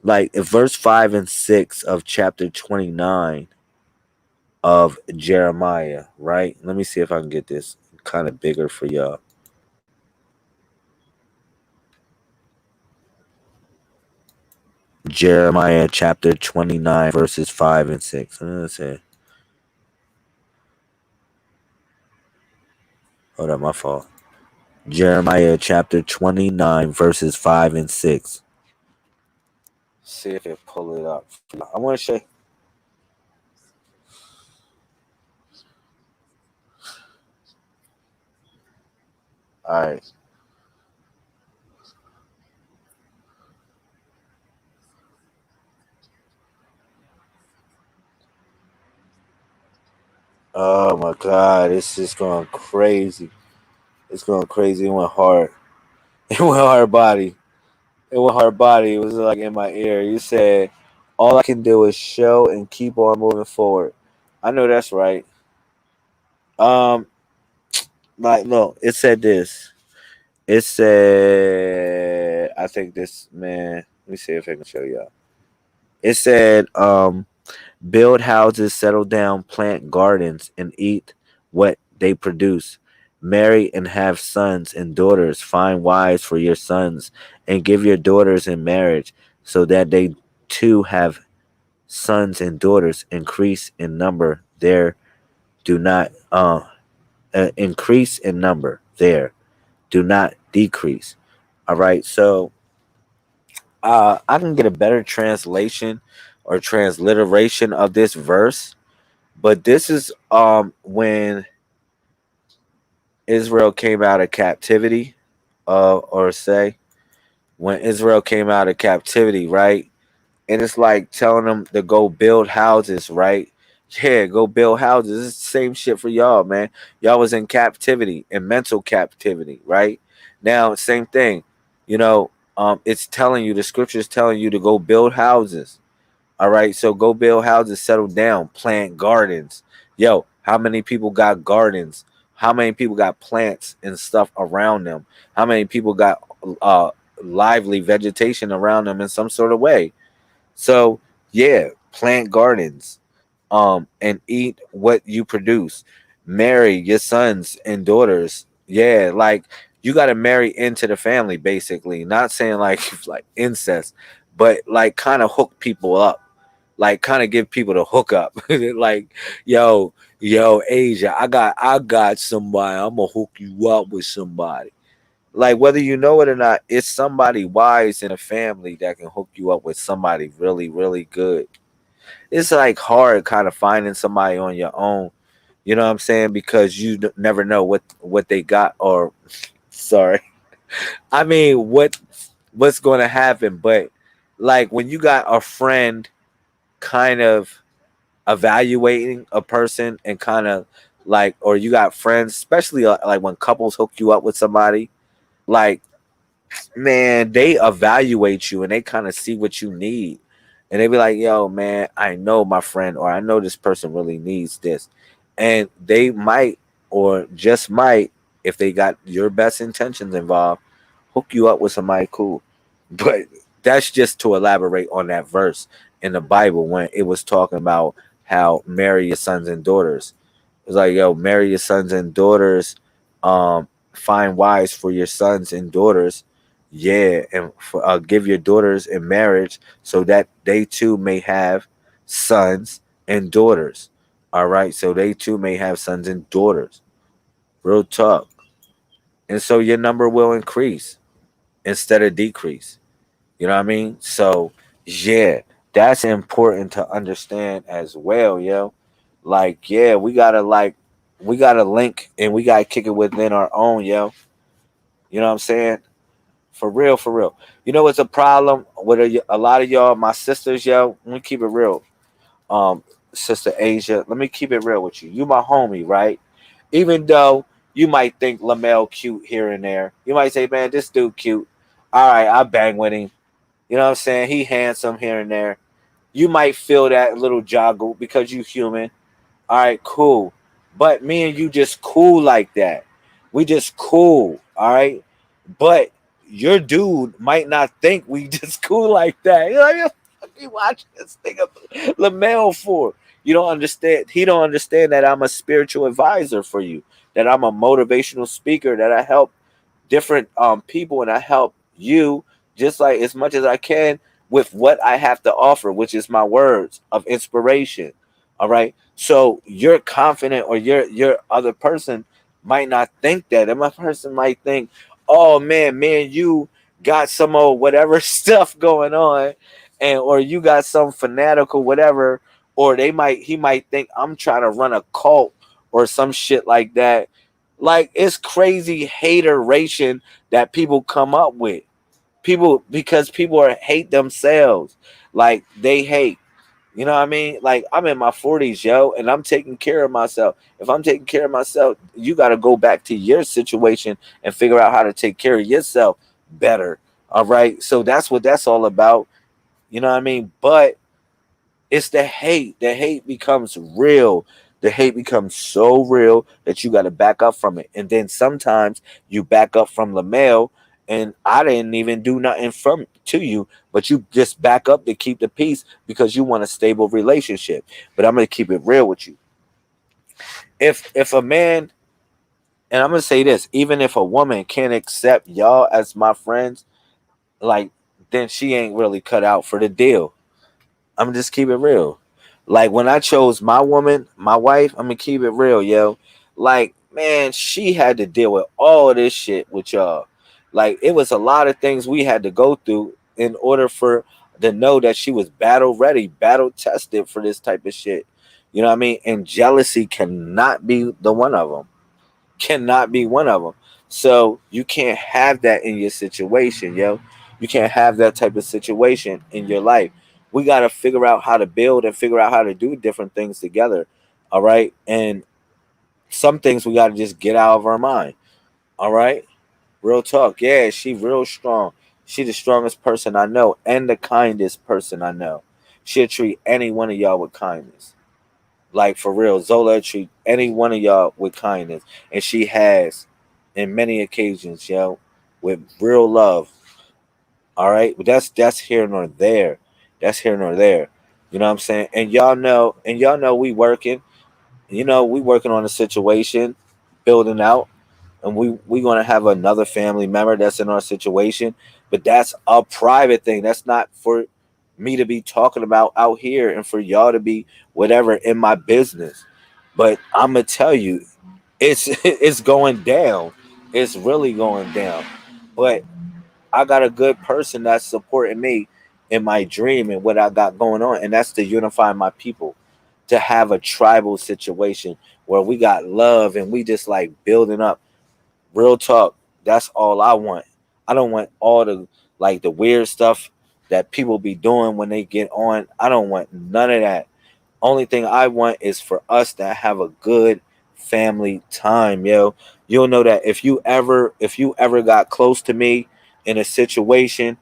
Like if verse 5 and 6 of chapter 29 of Jeremiah, right? Let me see if I can get this kind of bigger for y'all. Jeremiah chapter 29 verses 5 and 6. Let's see. Hold up, my fault. Jeremiah chapter 29 verses 5 and 6. See if it pull it up. I want to show. All right. Oh my God, it's just going crazy. It's going crazy. It went hard. It went hard body. It went hard body. It was like in my ear. You said, all I can do is show and keep on moving forward. I know that's right. Um, like no, it said this. It said, I think this man. Let me see if I can show y'all. It said, build houses, settle down, plant gardens, and eat what they produce. Marry and have sons and daughters. Find wives for your sons and give your daughters in marriage so that they too have sons and daughters. Increase in number there. Do not increase in number there. Do not decrease. All right. So I can get a better translation or transliteration of this verse. But this is when Israel came out of captivity, or say when Israel came out of captivity, right? And it's like telling them to go build houses, right? Yeah, go build houses. It's the same shit for y'all, man. Y'all was in captivity, in mental captivity, right? Now, same thing. You know, it's telling you, the scriptures telling you to go build houses. All right, so go build houses, settle down, plant gardens. Yo, how many people got gardens? How many people got plants and stuff around them? How many people got uh lively vegetation around them in some sort of way? So yeah, plant gardens, and eat what you produce. Marry your sons and daughters. Yeah, like you got to marry into the family, basically. Not saying like like incest, but like kind of hook people up, like kind of give people the hookup. Like, yo, Asia, I got somebody. I'm gonna hook you up with somebody. Like whether you know it or not, it's somebody wise in a family that can hook you up with somebody really, really good. It's like hard kind of finding somebody on your own. You know what I'm saying? Because you never know what they got, or sorry. I mean what's going to happen, but like when you got a friend kind of evaluating a person and kind of like, or you got friends, especially like when couples hook you up with somebody, like man, they evaluate you and they kind of see what you need. And they be like, yo, man, I know my friend, or I know this person really needs this. And they might, or just might, if they got your best intentions involved, hook you up with somebody cool. But that's just to elaborate on that verse in the Bible when it was talking about how marry your sons and daughters. It's like, yo, marry your sons and daughters, find wives for your sons and daughters. Yeah, and give your daughters in marriage so that they too may have sons and daughters. All right, so they too may have sons and daughters. Real talk. And so your number will increase instead of decrease. You know what I mean? So yeah, that's important to understand as well, yo. Like, yeah, we gotta link and we gotta kick it within our own, yo. You know what I'm saying? For real, for real. You know what's a problem with a lot of y'all, my sisters, yo? Let me keep it real. Um, Sister Asia, let me keep it real with you. You my homie, right? Even though you might think Lamel cute here and there, you might say, man, this dude cute. All right, I bang with him. You know what I'm saying? He handsome here and there. You might feel that little joggle because you human. All right, cool. But me and you just cool like that. We just cool. All right. But your dude might not think we just cool like that. You're like, what you watching this thing of Lamel for? You don't understand. He don't understand that I'm a spiritual advisor for you. That I'm a motivational speaker. That I help different people, and I help you just like as much as I can with what I have to offer, which is my words of inspiration. All right. So you're confident, or your other person might not think that. And my person might think, oh man, you got some old whatever stuff going on, and or you got some fanatical whatever, or he might think I'm trying to run a cult or some shit like that. Like it's crazy hateration that people come up with. People because people are hate themselves. Like they hate. You know what I mean? Like I'm in my 40s, yo, and I'm taking care of myself. If I'm taking care of myself, you got to go back to your situation and figure out how to take care of yourself better. All right? So that's what that's all about. You know what I mean? But it's the hate. The hate becomes real. The hate becomes so real that you got to back up from it. And then sometimes you back up from Lamel, and I didn't even do nothing from to you, but you just back up to keep the peace because you want a stable relationship. But I'm gonna keep it real with you. If a man, and I'm gonna say this, even if a woman can't accept y'all as my friends, like then she ain't really cut out for the deal. I'm just keep it real. Like when I chose my woman, my wife, I'm gonna keep it real, yo. Like, man, she had to deal with all this shit with y'all. Like it was a lot of things we had to go through in order for to know that she was battle ready, battle tested for this type of shit. You know what I mean? And jealousy cannot be the one of them. Cannot be one of them. So you can't have that in your situation, yo. You can't have that type of situation in your life. We got to figure out how to build and figure out how to do different things together. All right. And some things we got to just get out of our mind. All right. Real talk. Yeah, she real strong. She the strongest person I know and the kindest person I know. She'll treat any one of y'all with kindness. Like for real, Zola treat any one of y'all with kindness, and she has, in many occasions, yo, with real love. All right, but that's here nor there. That's here nor there. You know what I'm saying? And y'all know we working. You know we working on a situation, building out, and we gonna have another family member that's in our situation, but that's a private thing. That's not for me to be talking about out here and for y'all to be whatever in my business. But I'm gonna tell you, it's it's going down. It's really going down. But I got a good person that's supporting me in my dream and what I got going on, and that's to unify my people, to have a tribal situation where we got love and we just like building up. Real talk. That's all I want. I don't want all the like the weird stuff that people be doing when they get on. I don't want none of that. Only thing I want is for us to have a good family time, yo. You'll know that if you ever got close to me in a situation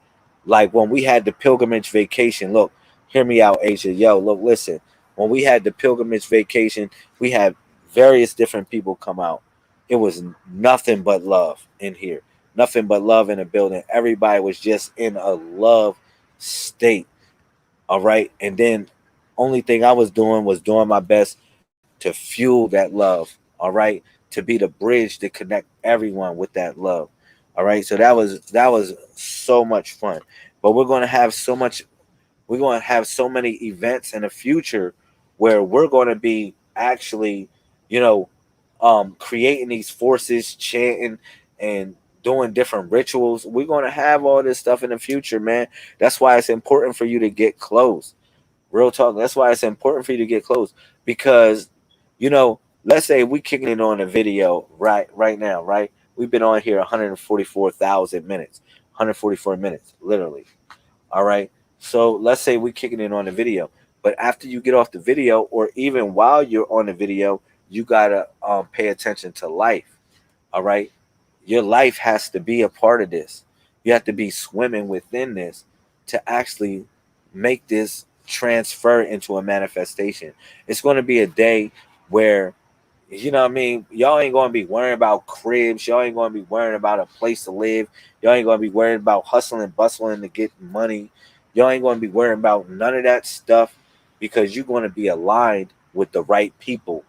like when we had the pilgrimage vacation. Look, hear me out, Asia. Yo, look, listen. When we had the pilgrimage vacation, we had various different people come out. It was nothing but love in here. Nothing but love in the building. Everybody was just in a love state. All right. And then only thing I was doing was doing my best to fuel that love. All right. To be the bridge to connect everyone with that love. All right. So that was so much fun. But we're going to have so many events in the future where we're going to be actually, you know, creating these forces, chanting and doing different rituals. We're going to have all this stuff in the future, man. That's why it's important for you to get close. Real talk. That's why it's important for you to get close because, let's say we kicking it on a video right now, right? We've been on here 144,000 minutes, 144 minutes, literally. All right. So let's say we kicking it on the video. But after you get off the video, or even while you're on the video, you gotta pay attention to life. All right, your life has to be a part of this. You have to be swimming within this to actually make this transfer into a manifestation. It's going to be a day where, you know what I mean, y'all ain't going to be worrying about cribs. Y'all ain't going to be worrying about a place to live. Y'all ain't going to be worrying about hustling and bustling to get money. Y'all ain't going to be worrying about none of that stuff, because you're going to be aligned with the right people.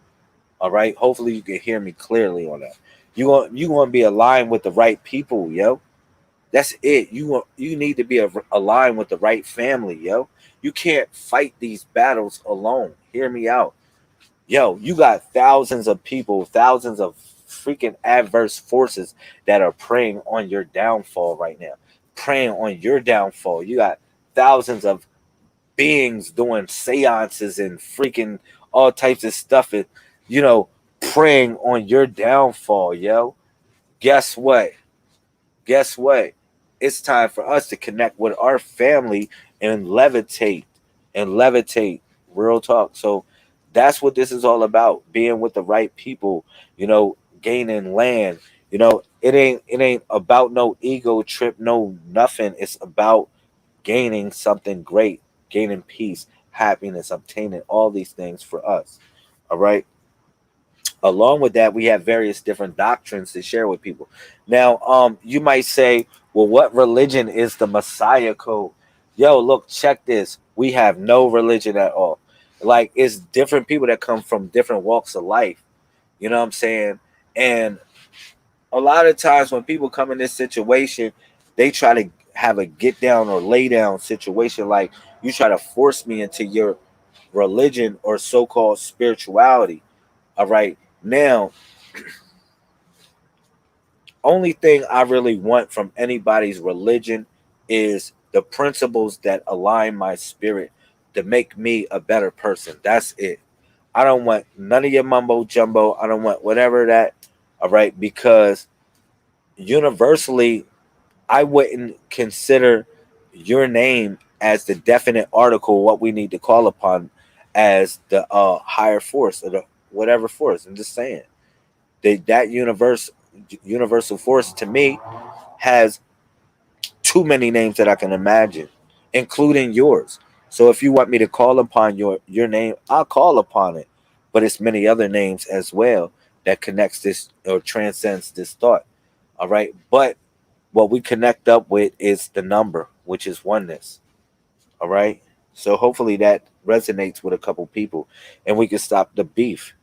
All right. Hopefully you can hear me clearly on that. You want to be aligned with the right people, yo. That's it. You need to be aligned with the right family, yo. You can't fight these battles alone. Hear me out, yo. You got thousands of people, thousands of freaking adverse forces that are preying on your downfall right now, preying on your downfall. You got thousands of beings doing seances and freaking all types of stuff, and you know, preying on your downfall, yo. Guess what? Guess what? It's time for us to connect with our family and levitate and levitate. Real talk. So that's what this is all about. Being with the right people, gaining land. It ain't about no ego trip, no nothing. It's about gaining something great, gaining peace, happiness, obtaining all these things for us. All right. Along with that, we have various different doctrines to share with people. Now, you might say, well, what religion is the Messiah code? Yo, look, check this. We have no religion at all. Like, it's different people that come from different walks of life. You know what I'm saying? And a lot of times when people come in this situation, they try to have a get down or lay down situation. Like, you try to force me into your religion or so called spirituality. All right. Now, only thing I really want from anybody's religion is the principles that align my spirit to make me a better person. That's it. I don't want none of your mumbo jumbo. I don't want whatever that. All right. Because universally, I wouldn't consider your name as the definite article, what we need to call upon as the higher force or the whatever force. I'm just saying that universal force to me has too many names that I can imagine, including yours. So if you want me to call upon your name, I'll call upon it. But it's many other names as well that connects this or transcends this thought. All right. But what we connect up with is the number, which is oneness. All right. So hopefully that resonates with a couple people and we can stop the beef.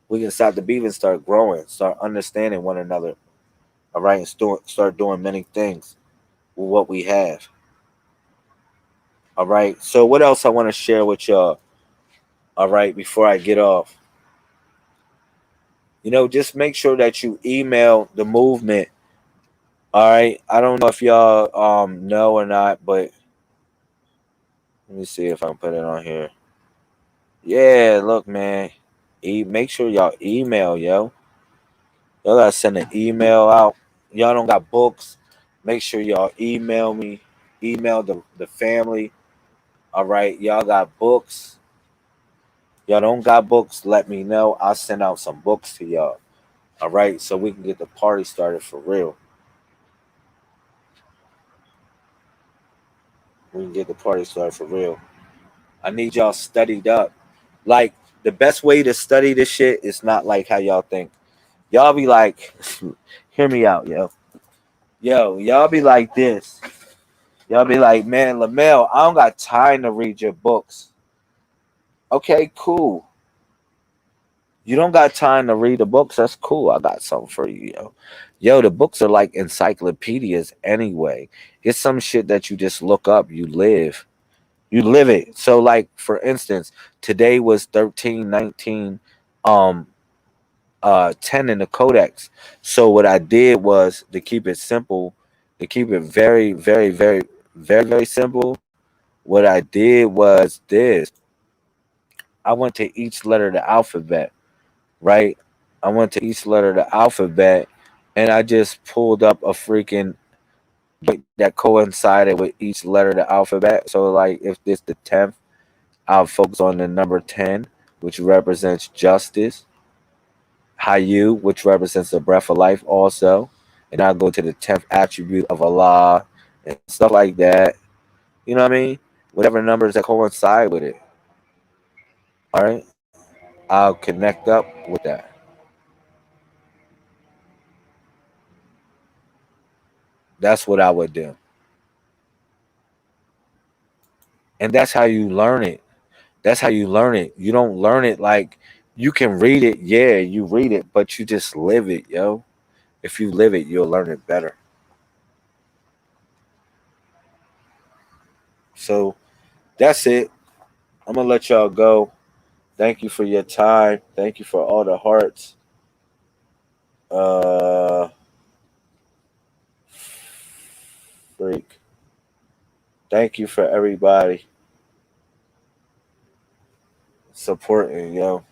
We can stop the beef and start growing, start understanding one another. All right. And start doing many things with what we have. All right. So what else I want to share with y'all? All right. Before I get off, just make sure that you email the movement. All right. I don't know if y'all know or not, but let me see if I can put it on here. Yeah, look, man. Make sure y'all email, yo. Y'all gotta send an email out. Y'all don't got books. Make sure y'all email me. Email the family. All right. Y'all got books. Y'all don't got books. Let me know. I'll send out some books to y'all. All right. So we can get the party started for real. We can get the party started for real. I need y'all studied up. Like, the best way to study this shit is not like how y'all think. Y'all be like, hear me out, yo. Yo, y'all be like this. Y'all be like, man, Lamel, I don't got time to read your books. Okay, cool. You don't got time to read the books. That's cool. I got something for you, yo. Yo, the books are like encyclopedias anyway. It's some shit that you just look up. You live. You live it. So, like, for instance, today was 1319 um 10 in the codex. So what I did was, to keep it simple, to keep it very, very, very, very, very simple, what I did was this. I went to each letter of the alphabet, right? I went to each letter of the alphabet and I just pulled up a freaking that coincided with each letter of the alphabet. So like if this the 10th, I'll focus on the number 10, which represents justice. Hayu, which represents the breath of life also. And I'll go to the 10th attribute of Allah and stuff like that. You know what I mean? Whatever numbers that coincide with it. All right? I'll connect up with that. That's what I would do. And that's how you learn it. That's how you learn it. You don't learn it like you can read it. Yeah, you read it, but you just live it, yo. If you live it, you'll learn it better. So that's it. I'm going to let y'all go. Thank you for your time. Thank you for all the hearts. Uh, freak. Thank you for everybody supporting, yo.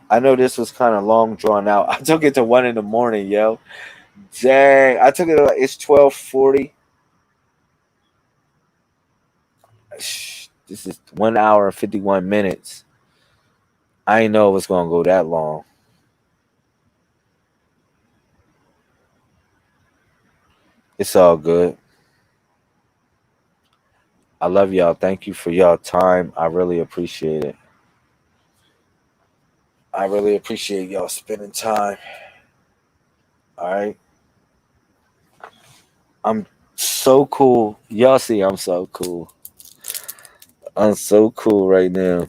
I know this was kind of long drawn out. I took it to 1 in the morning, yo. Dang, I took it. It's 12:40. This is 1 hour and 51 minutes. I didn't know it was gonna go that long. It's all good. I love y'all. Thank you for y'all time. I really appreciate it. I really appreciate y'all spending time. All right. I'm so cool. Y'all see, I'm so cool. I'm so cool right now.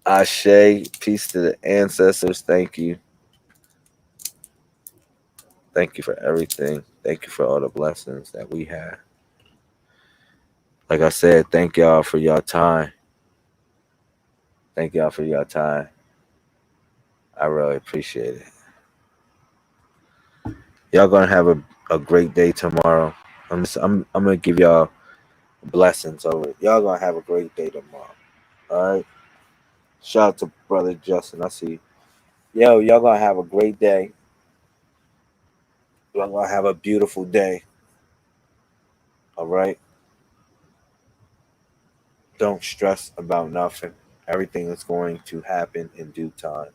Ashe, peace to the ancestors. Thank you. Thank you for everything. Thank you for all the blessings that we had. Like I said, thank y'all for y'all time. Thank y'all for your time. I really appreciate it. Y'all gonna have a great day tomorrow. I'm gonna give y'all blessings over it. Y'all gonna have a great day tomorrow. All right. Shout out to brother Justin. I see. Yo, y'all gonna have a great day. Y'all gonna have a beautiful day. All right. Don't stress about nothing. Everything is going to happen in due time.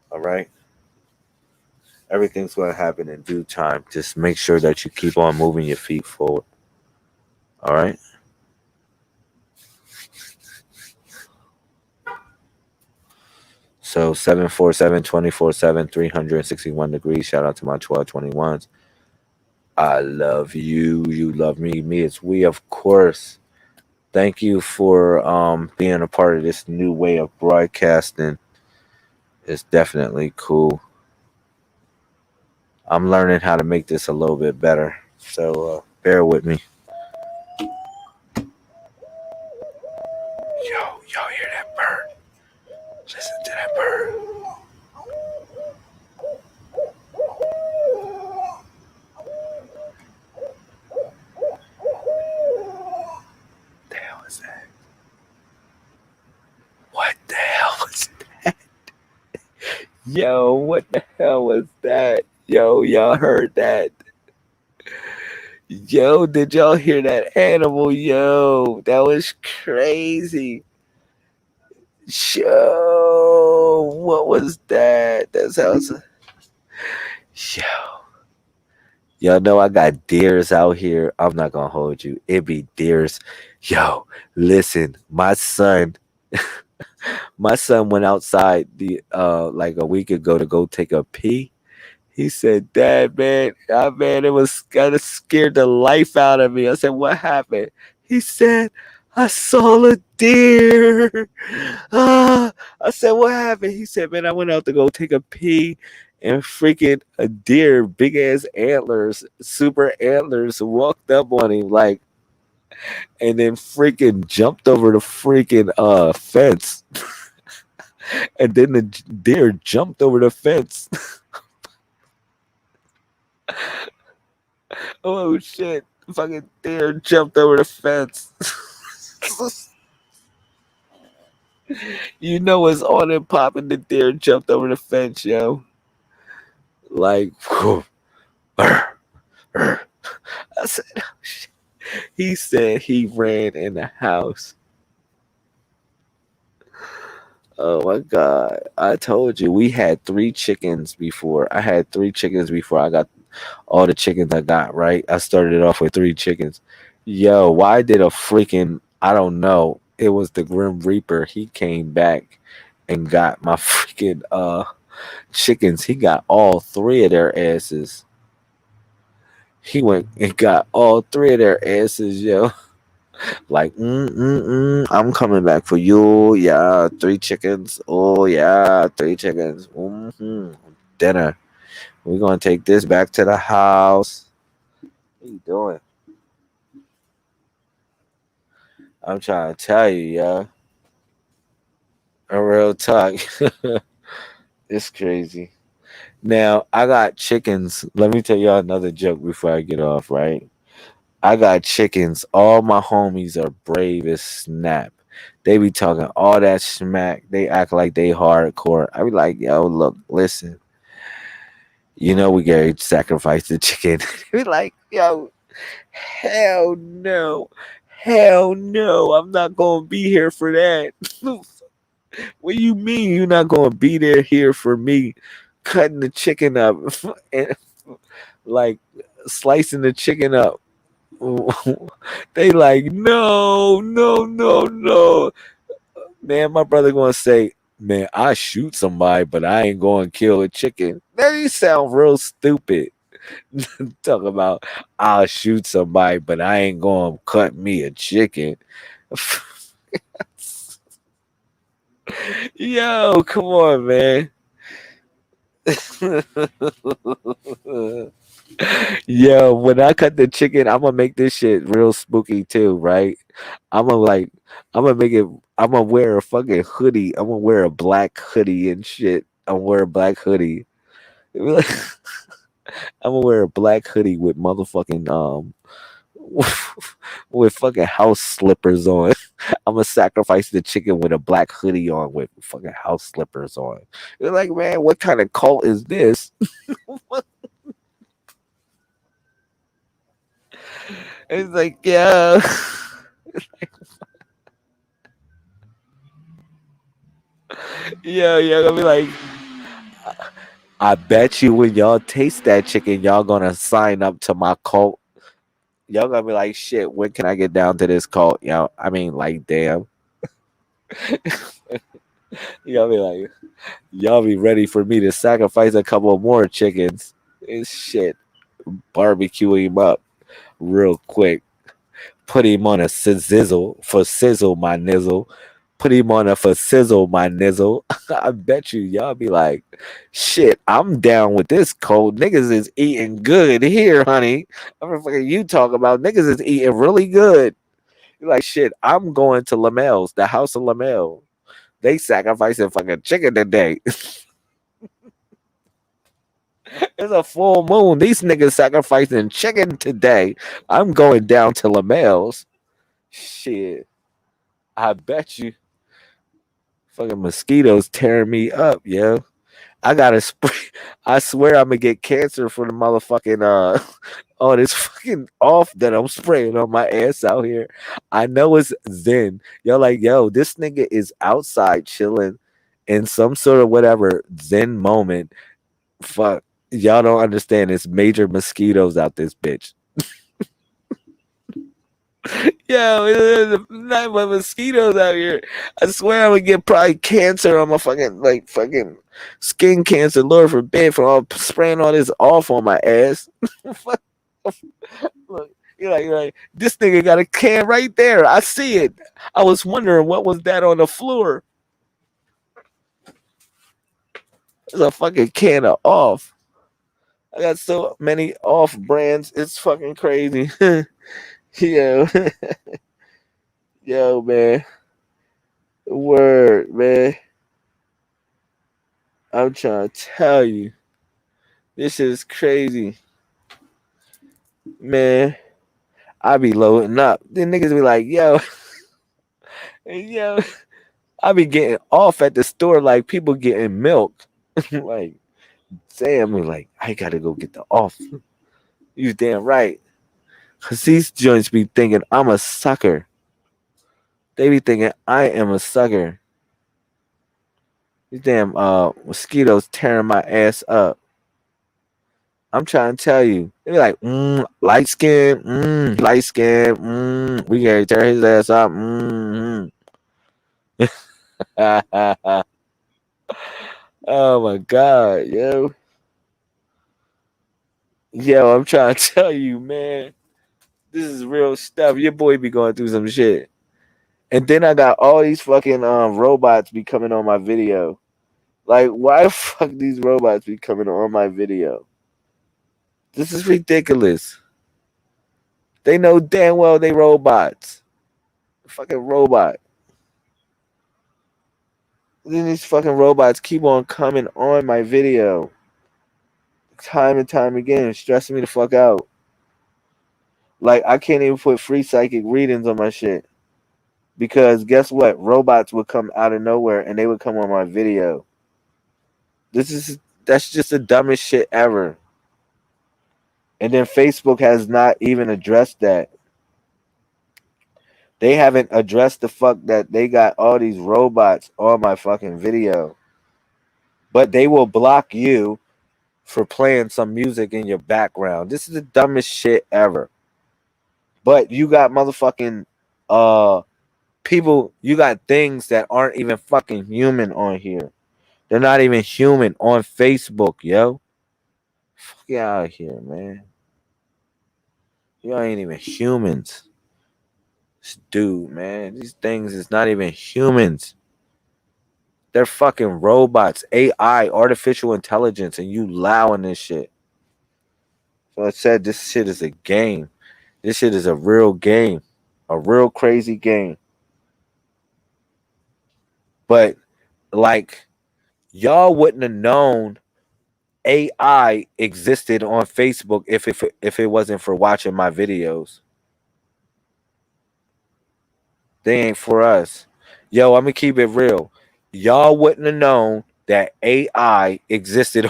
All right. Everything's going to happen in due time. Just make sure that you keep on moving your feet forward. All right. So 747 24/7 361 degrees. Shout out to my 1221s. I love you. You love me. Me, it's we, of course. Thank you for being a part of this new way of broadcasting. It's definitely cool. I'm learning how to make this a little bit better. So bear with me. Yo, y'all hear that bird? Listen to that bird. The hell is that? What the hell was that? Yo, what the hell was that? Yo, y'all heard that? Yo, did y'all hear that animal? Yo, that was crazy. Yo, what was that? That sounds. Yo, y'all know I got deers out here. I'm not gonna hold you. It be deers. Yo, listen, my son went outside the like a week ago to go take a pee. He said, "Dad, man, man, it was kind of scared the life out of me." I said, "What happened?" He said, "I saw a deer." I said, "What happened?" He said, "Man, I went out to go take a pee, and freaking a deer, big ass antlers, super antlers, walked up on him like, and then freaking jumped over the freaking fence." And then the deer jumped over the fence. Oh shit! Fucking deer jumped over the fence. You know it's on and popping. The deer jumped over the fence, yo. Like, whew, I said, oh, shit. He said he ran in the house. Oh my God. I told you we had three chickens before. I had three chickens before I got all the chickens I got, right? I started off with three chickens. Yo, why did a freaking, I don't know. It was the Grim Reaper. He came back and got my freaking chickens. He got all three of their asses. He went and got all three of their asses, yo. Like, I'm coming back for you. Yeah, three chickens. Oh, yeah, three chickens. Dinner. We're going to take this back to the house. What you doing? I'm trying to tell you, yeah. A real talk. It's crazy. Now, I got chickens. Let me tell y'all another joke before I get off, right? I got chickens. All my homies are brave as snap. They be talking all that smack. They act like they hardcore. I be like, yo, look, listen. You know we gotta sacrifice the chicken. They be like, yo, hell no. Hell no. I'm not gonna be here for that. What do you mean you're not gonna be there here for me cutting the chicken up and like slicing the chicken up? They like, no, no, no, no. Man, my brother gonna say, man, I shoot somebody, but I ain't gonna kill a chicken. That you sound real stupid. Talk about I'll shoot somebody, but I ain't gonna cut me a chicken. Yo, come on, man. Yo, when I cut the chicken, I'm gonna make this shit real spooky too, right? I'm gonna like, I'm gonna make it. I'm gonna wear a fucking hoodie. I'm gonna wear a black hoodie and shit. I'm gonna wear a black hoodie. I'm gonna wear a black hoodie with motherfucking with fucking house slippers on. I'm gonna sacrifice the chicken with a black hoodie on with fucking house slippers on. You're like, man, what kind of cult is this? It's like, yeah. Yeah, yeah, gonna be like, I bet you when y'all taste that chicken, y'all gonna sign up to my cult. Y'all gonna be like, shit, when can I get down to this cult? Yo, I mean, like, damn. Y'all be like, y'all be ready for me to sacrifice a couple more chickens. It's shit. Barbecue him up real quick. Put him on a sizzle for sizzle my nizzle. Put him on a for sizzle my nizzle. I bet you y'all be like, shit, I'm down with this cold. Niggas is eating good here, honey. I'm fucking you talk about niggas is eating really good. You're like, shit, I'm going to Lamel's, the house of Lamel. They sacrificing fucking chicken today. It's a full moon. These niggas sacrificing chicken today. I'm going down to Lamel's. Shit. I bet you fucking mosquitoes tearing me up, yo. I gotta spray. I swear I'm gonna get cancer for the motherfucking all this fucking off that I'm spraying on my ass out here. I know it's Zen. Y'all like, yo, this nigga is outside chilling in some sort of whatever Zen moment. Fuck. Y'all don't understand. It's major mosquitoes out this bitch. Yo, there's not my mosquitoes out here. I swear I would get probably cancer on my fucking like fucking skin cancer. Lord forbid for all spraying all this off on my ass. Look, you're like, this nigga got a can right there. I see it. I was wondering what was that on the floor. There's a fucking can of off. I got so many off brands. It's fucking crazy. Yo, yo, man. Word, man. I'm trying to tell you. This is crazy. Man, I be loading up. Then niggas be like, yo, yo, I be getting off at the store like people getting milk. Like, damn, like, I gotta go get the off. You damn right. Cause these joints be thinking I'm a sucker. They be thinking I am a sucker. These damn mosquitoes tearing my ass up. I'm trying to tell you. They be like, light skin, light skin, we gotta tear his ass up. Oh my god, yo. Yo, I'm trying to tell you, man. This is real stuff. Your boy be going through some shit. And then I got all these fucking robots be coming on my video. Like, why the fuck these robots be coming on my video? This is ridiculous. They know damn well they robots. Fucking robot. Then these fucking robots keep on coming on my video. Time and time again, stressing me the fuck out. Like, I can't even put free psychic readings on my shit. Because guess what? Robots would come out of nowhere and they would come on my video. That's just the dumbest shit ever. And then Facebook has not even addressed that. They haven't addressed the fuck that they got all these robots on my fucking video. But they will block you for playing some music in your background. This is the dumbest shit ever. But you got motherfucking people, you got things that aren't even fucking human on here. They're not even human on Facebook, yo. Fuck out of here, man. You ain't even humans. This dude, man. These things is not even humans. They're fucking robots, AI, artificial intelligence, and you allowing this shit. So I said this shit is a game. This shit is a real game. A real crazy game. But like y'all wouldn't have known AI existed on Facebook if it wasn't for watching my videos. They ain't for us. Yo, I'm gonna keep it real. Y'all wouldn't have known that AI existed.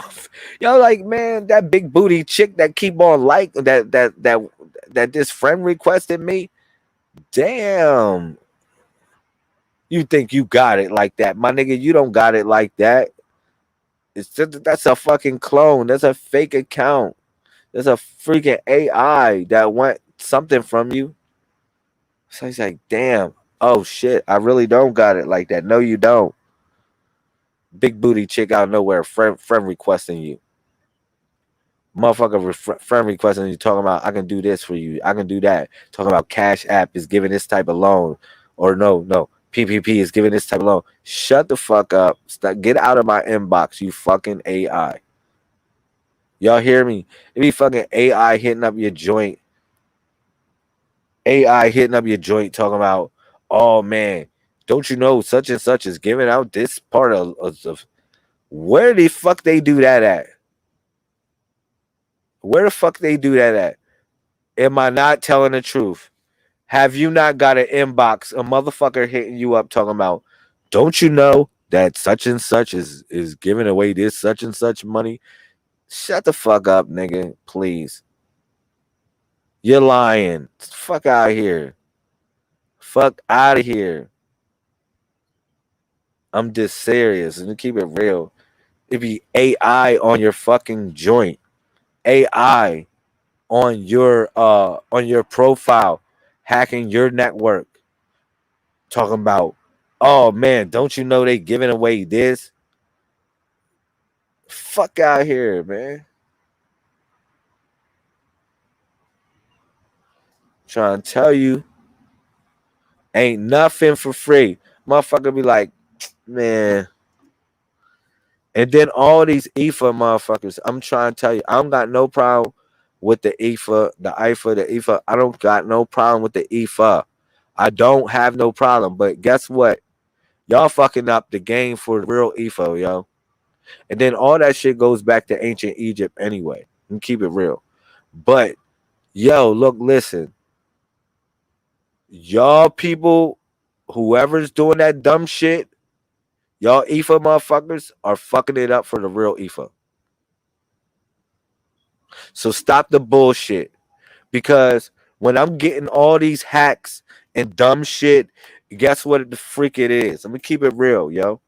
Y'all like, man, that big booty chick that keep on like that this friend requested me. Damn. You think you got it like that. My nigga, you don't got it like that. That's a fucking clone. That's a fake account. There's a freaking AI that want something from you. So he's like, damn. Oh shit, I really don't got it like that. No, you don't. Big booty chick out of nowhere, friend requesting you. Motherfucker friend requesting you, talking about I can do this for you. I can do that. Talking about Cash App is giving this type of loan. Or no. PPP is giving this type of loan. Shut the fuck up. Get out of my inbox, you fucking AI. Y'all hear me? It be fucking AI hitting up your joint. AI hitting up your joint talking about, oh man, don't you know such and such is giving out this part of where the fuck they do that at? Where the fuck they do that at? Am I not telling the truth? Have you not got an inbox, a motherfucker hitting you up talking about, don't you know that such and such is giving away this such and such money? Shut the fuck up, nigga, please. You're lying. Fuck out of here. Fuck out of here. I'm just serious and to keep it real. It be AI on your fucking joint. AI on your profile, hacking your network. Talking about, oh man, don't you know they giving away this? Fuck out here, man. Trying to tell you, ain't nothing for free. Motherfucker be like, man. And then all these IFA motherfuckers, I'm trying to tell you, I don't got no problem with the IFA, the IFA, the IFA. I don't got no problem with the IFA. I don't have no problem. But guess what? Y'all fucking up the game for the real IFA, yo. And then all that shit goes back to ancient Egypt anyway. And keep it real. But, yo, look, listen. Y'all people, whoever's doing that dumb shit, y'all IFA motherfuckers are fucking it up for the real IFA. So stop the bullshit. Because When I'm getting all these hacks and dumb shit, guess what the freak it is? Let me keep it real, yo.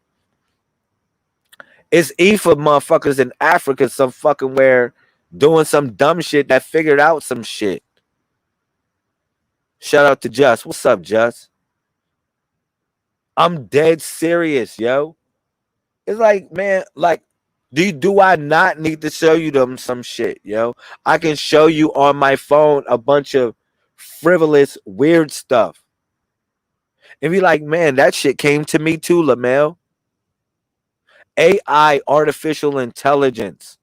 It's EFA motherfuckers in Africa some fucking where doing some dumb shit that figured out some shit. Shout out to Just. What's up, Just? I'm dead serious, yo. It's like, man, like, do I not need to show you them some shit, yo? I can show you on my phone a bunch of frivolous, weird stuff. And be like, man, that shit came to me too, Lamel. AI, artificial intelligence,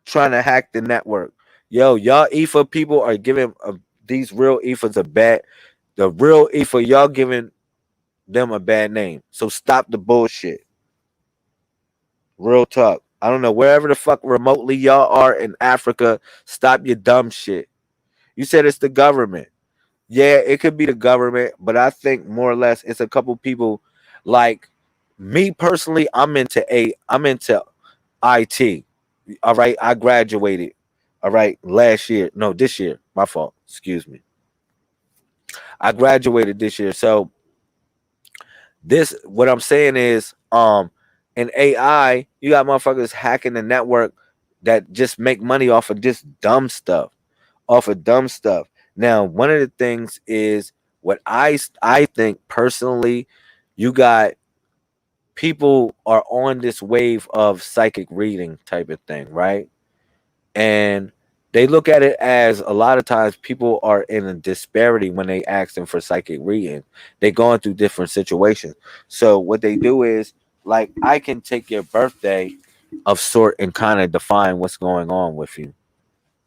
trying to hack the network. Yo, y'all EFA people are giving these real EFAs a bad, the real EFA, y'all giving them a bad name. So stop the bullshit. Real talk. I don't know, wherever the fuck remotely y'all are in Africa, stop your dumb shit. You said it's the government. Yeah, it could be the government, but I think more or less it's a couple people. Like me personally, I'm into IT. All right, I graduated. All right, this year. My fault. Excuse me. I graduated this year. So what I'm saying is, in AI, you got motherfuckers hacking the network that just make money off of just dumb stuff. Now, one of the things is what I think personally, you got people are on this wave of psychic reading type of thing, right? And they look at it as a lot of times people are in a disparity when they ask them for psychic reading. They're going through different situations. So what they do is, like, I can take your birthday of sort and kind of define what's going on with you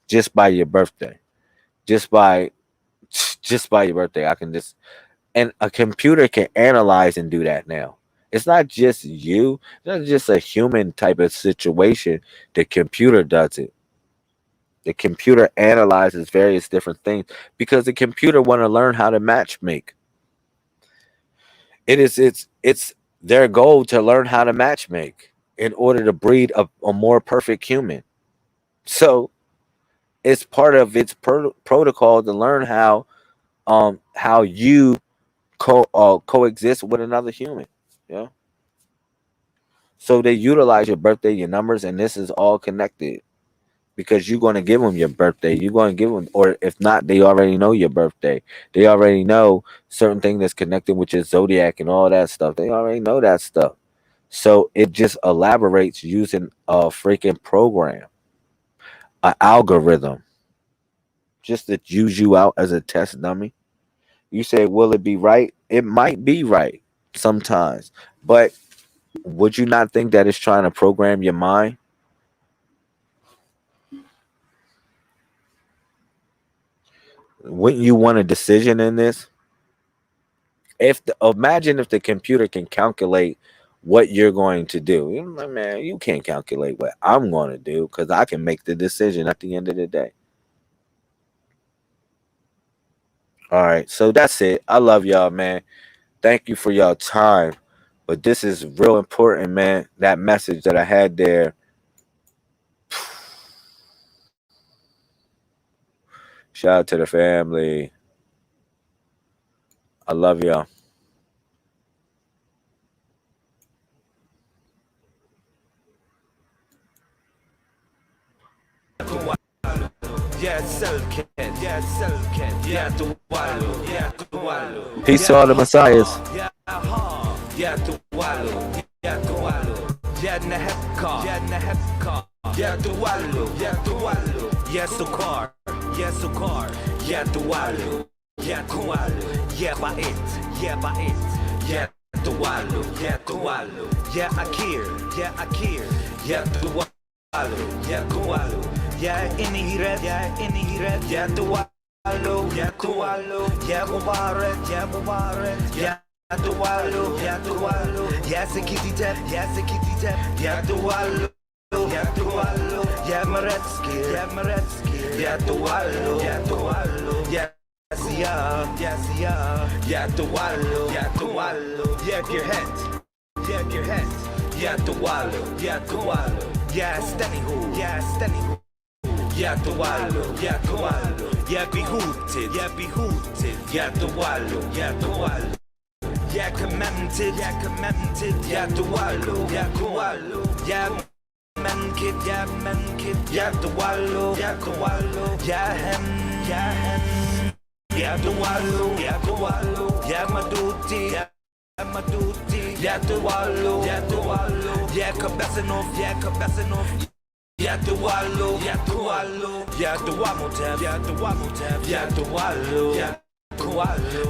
just by your birthday. Just by your birthday, I can just, and a computer can analyze and do that now. It's not just you. It's not just a human type of situation. The computer does it. The computer analyzes various different things because the computer want to learn how to match make. It's their goal to learn how to match make in order to breed a more perfect human. So it's part of its protocol to learn how you coexist with another human. Yeah. So they utilize your birthday, your numbers, and this is all connected because you're going to give them your birthday. You're going to give them, or if not, they already know your birthday. They already know certain thing that's connected with your zodiac and all that stuff. They already know that stuff. So it just elaborates using a freaking program, an algorithm, just to use you out as a test dummy. You say, will it be right? It might be right sometimes, but would you not think that it's trying to program your mind? Wouldn't you want a decision in this? Imagine if the computer can calculate what you're going to do. You're like, man, you can't calculate what I'm going to do because I can make the decision at the end of the day. All right, so that's it. I love y'all, man. Thank you for y'all time. But this is real important, man. That message that I had there. Shout out to the family. I love y'all. Peace to all the messiahs. يا إنيرت يا دوالو يا كوالو يا مبارك يا مبارك يا دوالو يا سكيتي تب يا دوالو يا مرتسكي يا دوالو يا سيا يا دوالو يا جرهت يا دوالو يا ستنيهو Yatualo, Yakualo, Yabihooted, Yabihooted, Yatualo, Yatualo. Yakamented, Yatualo, Yakualo, Yamenkid, Yatualo, Yakualo, Yahem, Yatualo, Yamaduti, Yatualo, Yakabasanov, Yatualo, Yatualo, Yatuamotab, Yatualo, Yakualo.